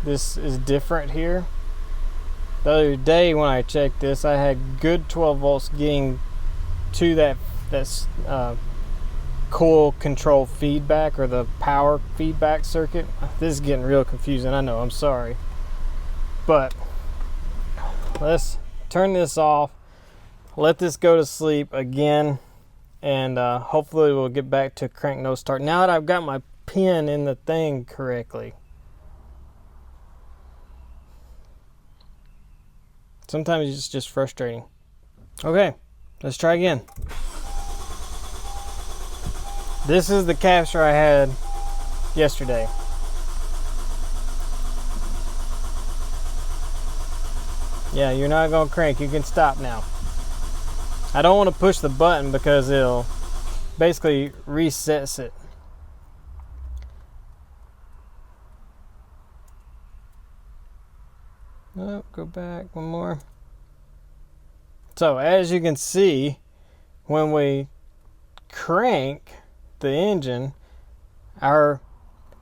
is different here. The other day when I checked this, I had good 12 volts getting to that coil control feedback, or the power feedback circuit. This is getting real confusing, I know, I'm sorry. But let's turn this off, let this go to sleep again, and hopefully we'll get back to crank no start now that I've got my pin in the thing correctly. Sometimes it's just frustrating. Okay, let's try again. This is the capture I had yesterday. Yeah, you're not gonna crank, you can stop now. I don't want to push the button because it'll basically resets it. Oh, go back one more. So as you can see, when we crank the engine, our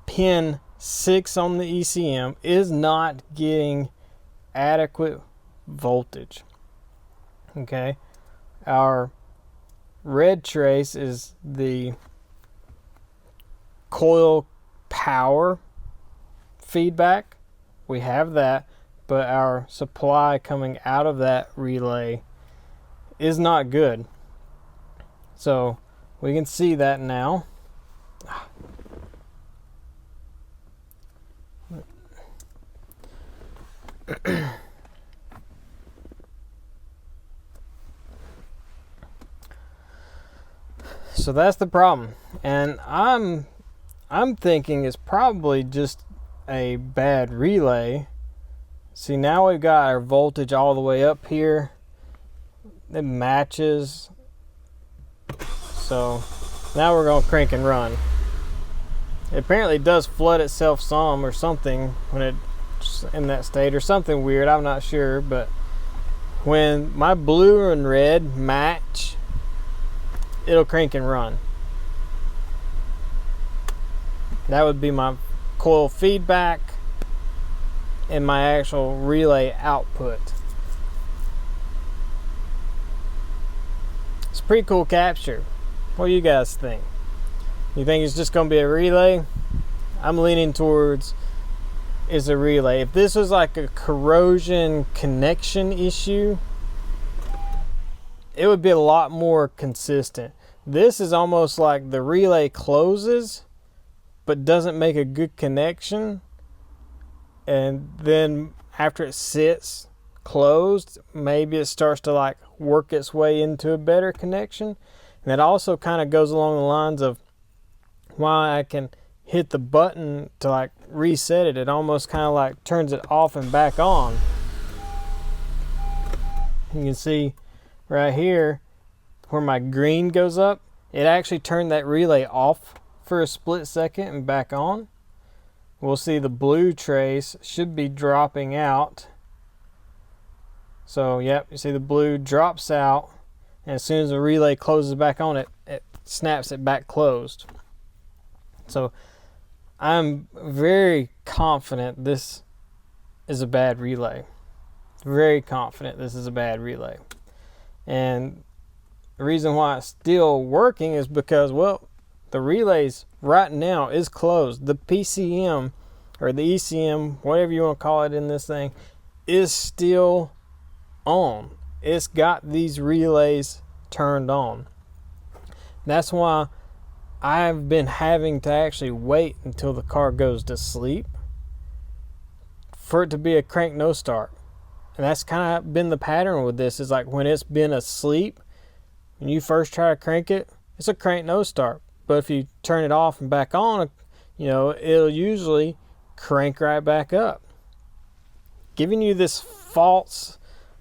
pin 6 on the ECM is not getting adequate voltage. Okay, our red trace is the coil power feedback. We have that, but our supply coming out of that relay is not good. So we can see that now. So that's the problem, and I'm thinking it's probably just a bad relay. See, now we've got our voltage all the way up here. It matches. So now we're going to crank and run. It apparently does flood itself some or something when it's in that state, or something weird, I'm not sure, but when my blue and red match, it'll crank and run. That would be my coil feedback and my actual relay output. It's a pretty cool capture. What do you guys think? You think it's just going to be a relay? I'm leaning towards it's a relay. If this was like a corrosion connection issue, it would be a lot more consistent. This is almost like the relay closes but doesn't make a good connection, and then after it sits closed, maybe it starts to like work its way into a better connection. And that also kind of goes along the lines of why I can hit the button to like reset it. It almost kind of like turns it off and back on. You can see right here where my green goes up, it actually turned that relay off for a split second and back on. We'll see the blue trace should be dropping out. So yep, you see the blue drops out, and as soon as the relay closes back on, it snaps it back closed. So I'm very confident this is a bad relay. Very confident this is a bad relay. And the reason why it's still working is because, well, the relays right now is closed. The PCM or the ECM, whatever you want to call it in this thing, is still on. It's got these relays turned on. That's why I've been having to actually wait until the car goes to sleep for it to be a crank no start. And that's kind of been the pattern with this, is like when it's been asleep, when you first try to crank it, it's a crank no start. But if you turn it off and back on, you know, it'll usually crank right back up, giving you this false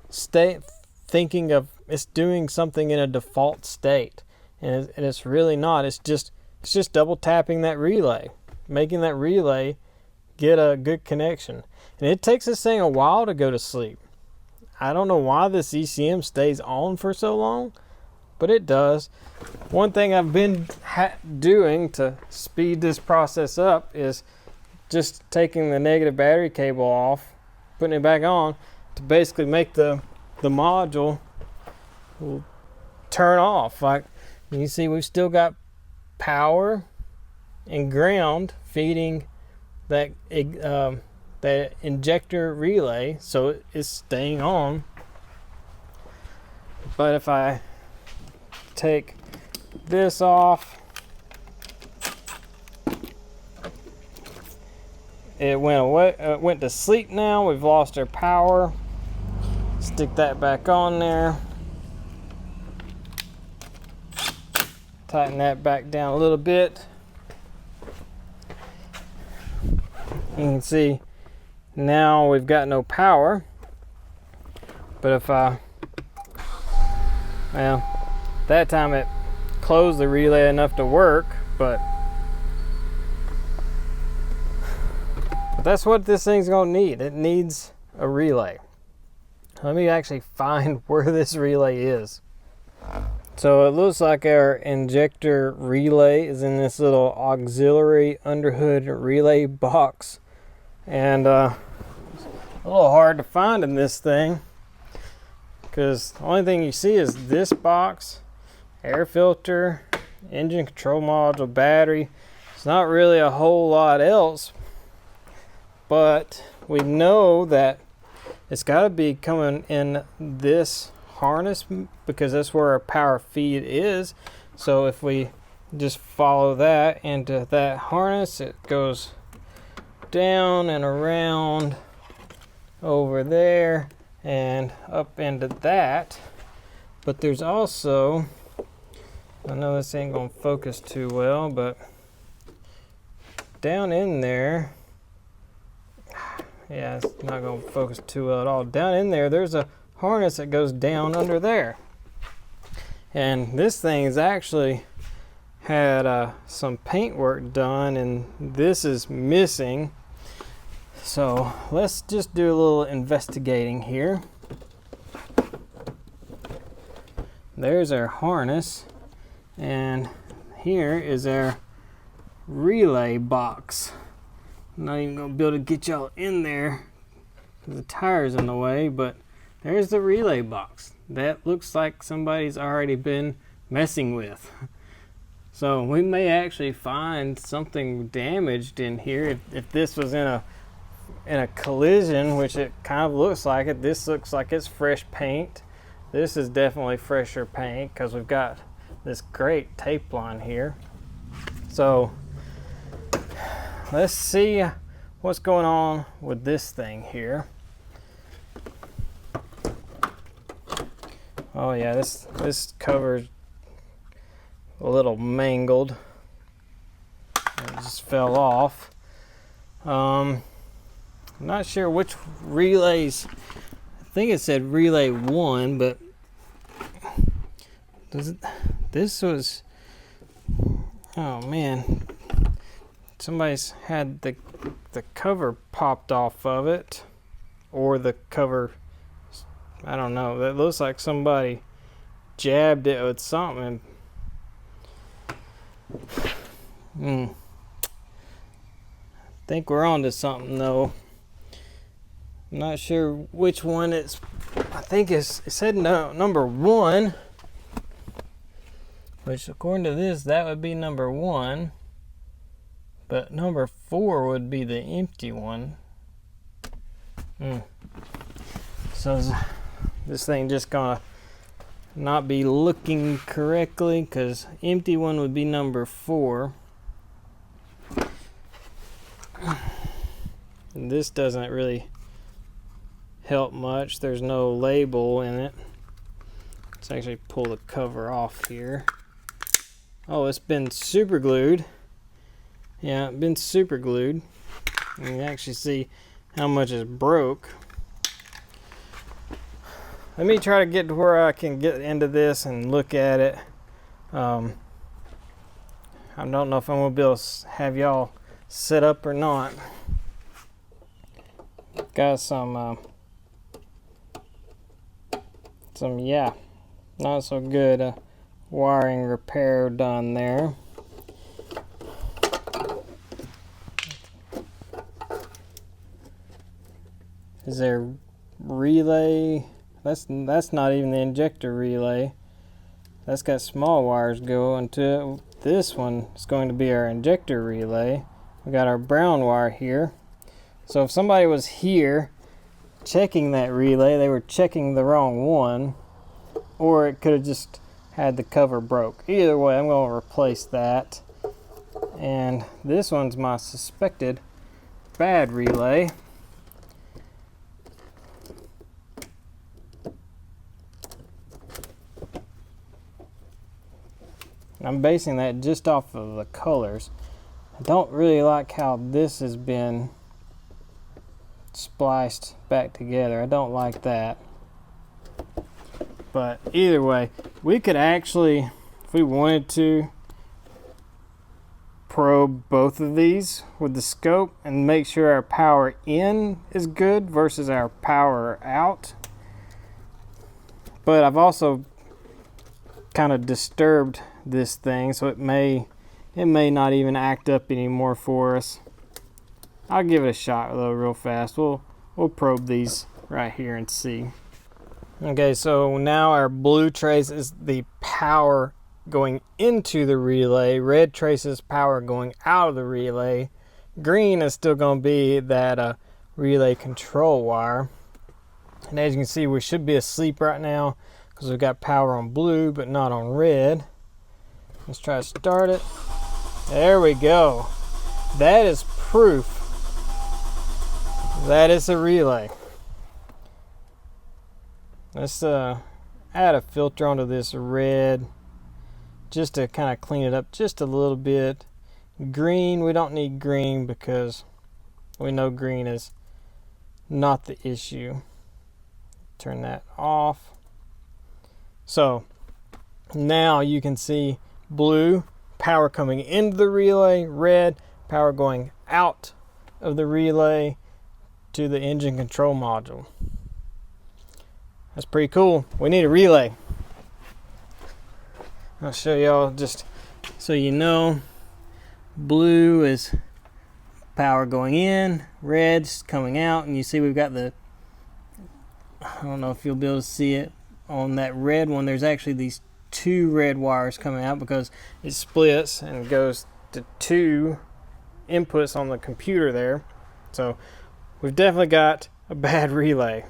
state, thinking of it's doing something in a default state, and it's really not. It's just double tapping that relay, making that relay get a good connection. And it takes this thing a while to go to sleep. I don't know why this ECM stays on for so long, but it does. One thing I've been doing to speed this process up is just taking the negative battery cable off, putting it back on to basically make the module turn off. Like you see, we've still got power and ground feeding that injector relay, so it's staying on. But if I take this off, it went away, went to sleep now. We've lost our power. Stick that back on there. Tighten that back down a little bit. You can see now we've got no power. But if I, well, that time it closed the relay enough to work, but that's what this thing's gonna need. It needs a relay. Let me actually find where this relay is. So it looks like our injector relay is in this little auxiliary underhood relay box, and a little hard to find in this thing because the only thing you see is this box, air filter, engine control module, battery. It's not really a whole lot else, but we know that it's got to be coming in this harness because that's where our power feed is. So if we just follow that into that harness, it goes down and around over there and up into that. But there's also, I know this ain't gonna focus too well, but down in there, yeah, it's not gonna focus too well at all. Down in there, there's a harness that goes down under there. And this thing has actually had some paint work done, and this is missing. So let's just do a little investigating here. There's our harness, and here is our relay box. I'm not even gonna be able to get y'all in there because the tire's in the way, but there's the relay box. That looks like somebody's already been messing with. So we may actually find something damaged in here. If this was in a collision, which it kind of looks like it. This looks like it's fresh paint. This is definitely fresher paint because we've got this great tape line here. So let's see what's going on with this thing here. Oh yeah, this cover's a little mangled. It just fell off. I'm not sure which relays. I think it said relay 1, but this was, oh man, somebody's had the cover popped off of it, or the cover, I don't know, that looks like somebody jabbed it with something. I think we're on to something though. I'm not sure which one it's, I think it said no, number 1, which according to this, that would be number 1, but number 4 would be the empty one. So this thing just gonna not be looking correctly because empty one would be number 4. And this doesn't really help much. There's no label in it. Let's actually pull the cover off here. Oh, it's been super glued. Yeah, it's been super glued. You can actually see how much is broke. Let me try to get to where I can get into this and look at it. I don't know if I'm gonna be able to have y'all set up or not. Got some yeah, not so good wiring repair done there. Is there relay? That's not even the injector relay. That's got small wires going to it. This one is going to be our injector relay. We got our brown wire here. So if somebody was here checking that relay, they were checking the wrong one, or it could have just had the cover broke. Either way, I'm going to replace that. And this one's my suspected bad relay. I'm basing that just off of the colors. I don't really like how this has been spliced back together. I don't like that. But either way, we could actually, if we wanted to, probe both of these with the scope and make sure our power in is good versus our power out. But I've also kind of disturbed this thing, so it may not even act up anymore for us. I'll give it a shot though real fast. We'll probe these right here and see. Okay, so now our blue traces the power going into the relay. Red traces power going out of the relay. Green is still going to be that relay control wire. And as you can see, we should be asleep right now because we've got power on blue but not on red. Let's try to start it. There we go. That is proof that is a relay. Let's add a filter onto this red just to kind of clean it up just a little bit. Green, we don't need green because we know green is not the issue. Turn that off. So now you can see blue, power coming into the relay, red, power going out of the relay to the engine control module. That's pretty cool. We need a relay. I'll show y'all just so you know. Blue is power going in, red's coming out, and you see we've got the, I don't know if you'll be able to see it on that red one, there's actually these 2 red wires coming out because it splits and goes to 2 inputs on the computer there. So we've definitely got a bad relay.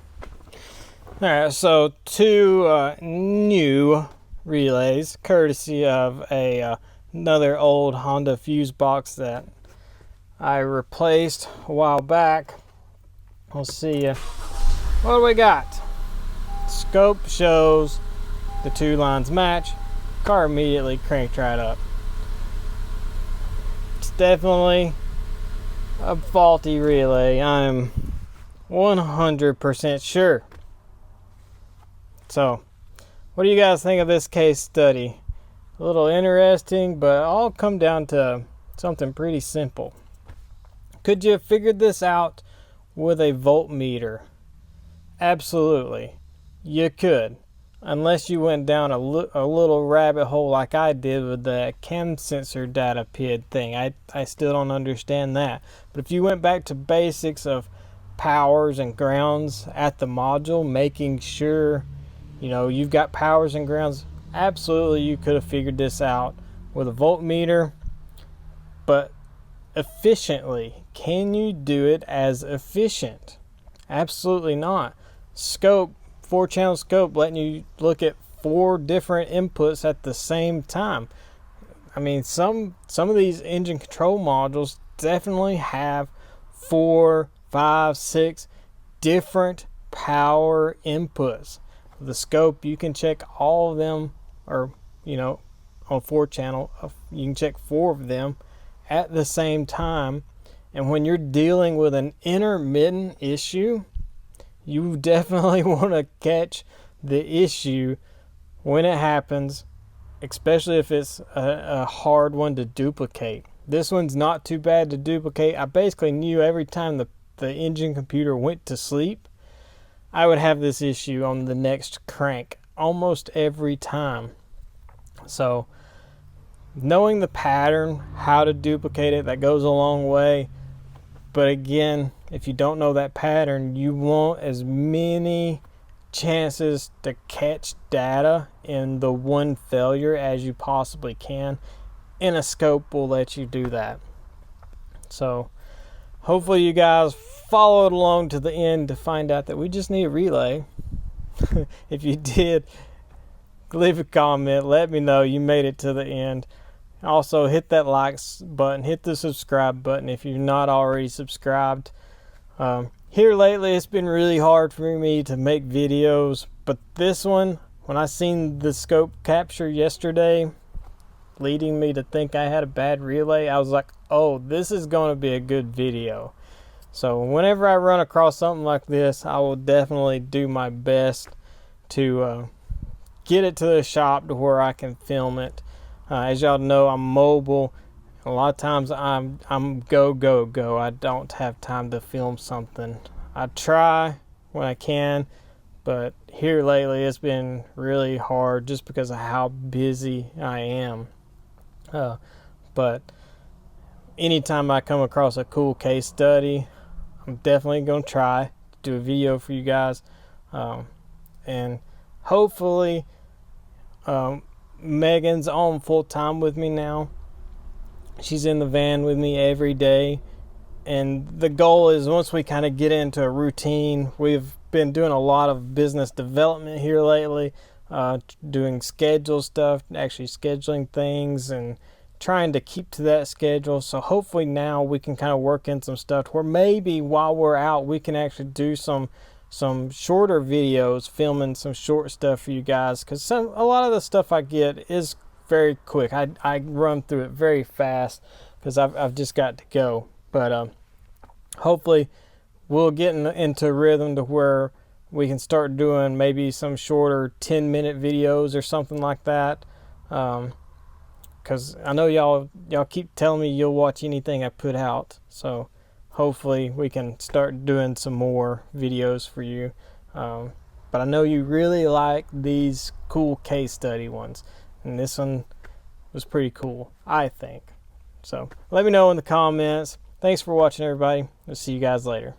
Alright, so 2 new relays courtesy of another old Honda fuse box that I replaced a while back. We'll see what do we got. Scope shows the 2 lines match. Car immediately cranked right up. It's definitely a faulty relay. I'm 100% sure. So, what do you guys think of this case study? A little interesting, but all come down to something pretty simple. Could you have figured this out with a voltmeter? Absolutely, you could. Unless you went down a little rabbit hole like I did with the chem sensor data PID thing. I still don't understand that. But if you went back to basics of powers and grounds at the module, making sure you've got powers and grounds, absolutely you could have figured this out with a voltmeter. But efficiently, can you do it as efficient? Absolutely not. Scope, 4-channel scope, letting you look at 4 different inputs at the same time. I mean, some of these engine control modules definitely have 4, 5, 6 different power inputs. The scope, you can check all of them, or on 4-channel, you can check 4 of them at the same time. And when you're dealing with an intermittent issue, you definitely want to catch the issue when it happens, especially if it's a hard one to duplicate. This one's not too bad to duplicate. I basically knew every time the engine computer went to sleep, I would have this issue on the next crank almost every time. So knowing the pattern, how to duplicate it, that goes a long way. But again, if you don't know that pattern, you want as many chances to catch data in the one failure as you possibly can, and a scope will let you do that. So hopefully you guys followed along to the end to find out that we just need a relay. If you did, leave a comment, let me know you made it to the end. Also, hit that like button, hit the subscribe button if you're not already subscribed. Here lately, it's been really hard for me to make videos, but this one, when I seen the scope capture yesterday, leading me to think I had a bad relay, I was like, oh, this is going to be a good video. So whenever I run across something like this, I will definitely do my best to get it to the shop to where I can film it. As y'all know, I'm mobile. A lot of times I'm go. I don't have time to film something. I try when I can, but here lately it's been really hard just because of how busy I am. But anytime I come across a cool case study, I'm definitely going to try to do a video for you guys. And hopefully Megan's on full time with me now. She's in the van with me every day. And the goal is, once we kind of get into a routine, we've been doing a lot of business development here lately, doing schedule stuff, actually scheduling things and trying to keep to that schedule. So hopefully now we can kind of work in some stuff where maybe while we're out, we can actually do some shorter videos, filming some short stuff for you guys, because a lot of the stuff I get is very quick. I run through it very fast because I've just got to go. But hopefully we'll get into rhythm to where we can start doing maybe some shorter 10-minute videos or something like that. Because I know y'all keep telling me you'll watch anything I put out. So hopefully we can start doing some more videos for you. But I know you really like these cool case study ones. And this one was pretty cool, I think. So let me know in the comments. Thanks for watching, everybody. We'll see you guys later.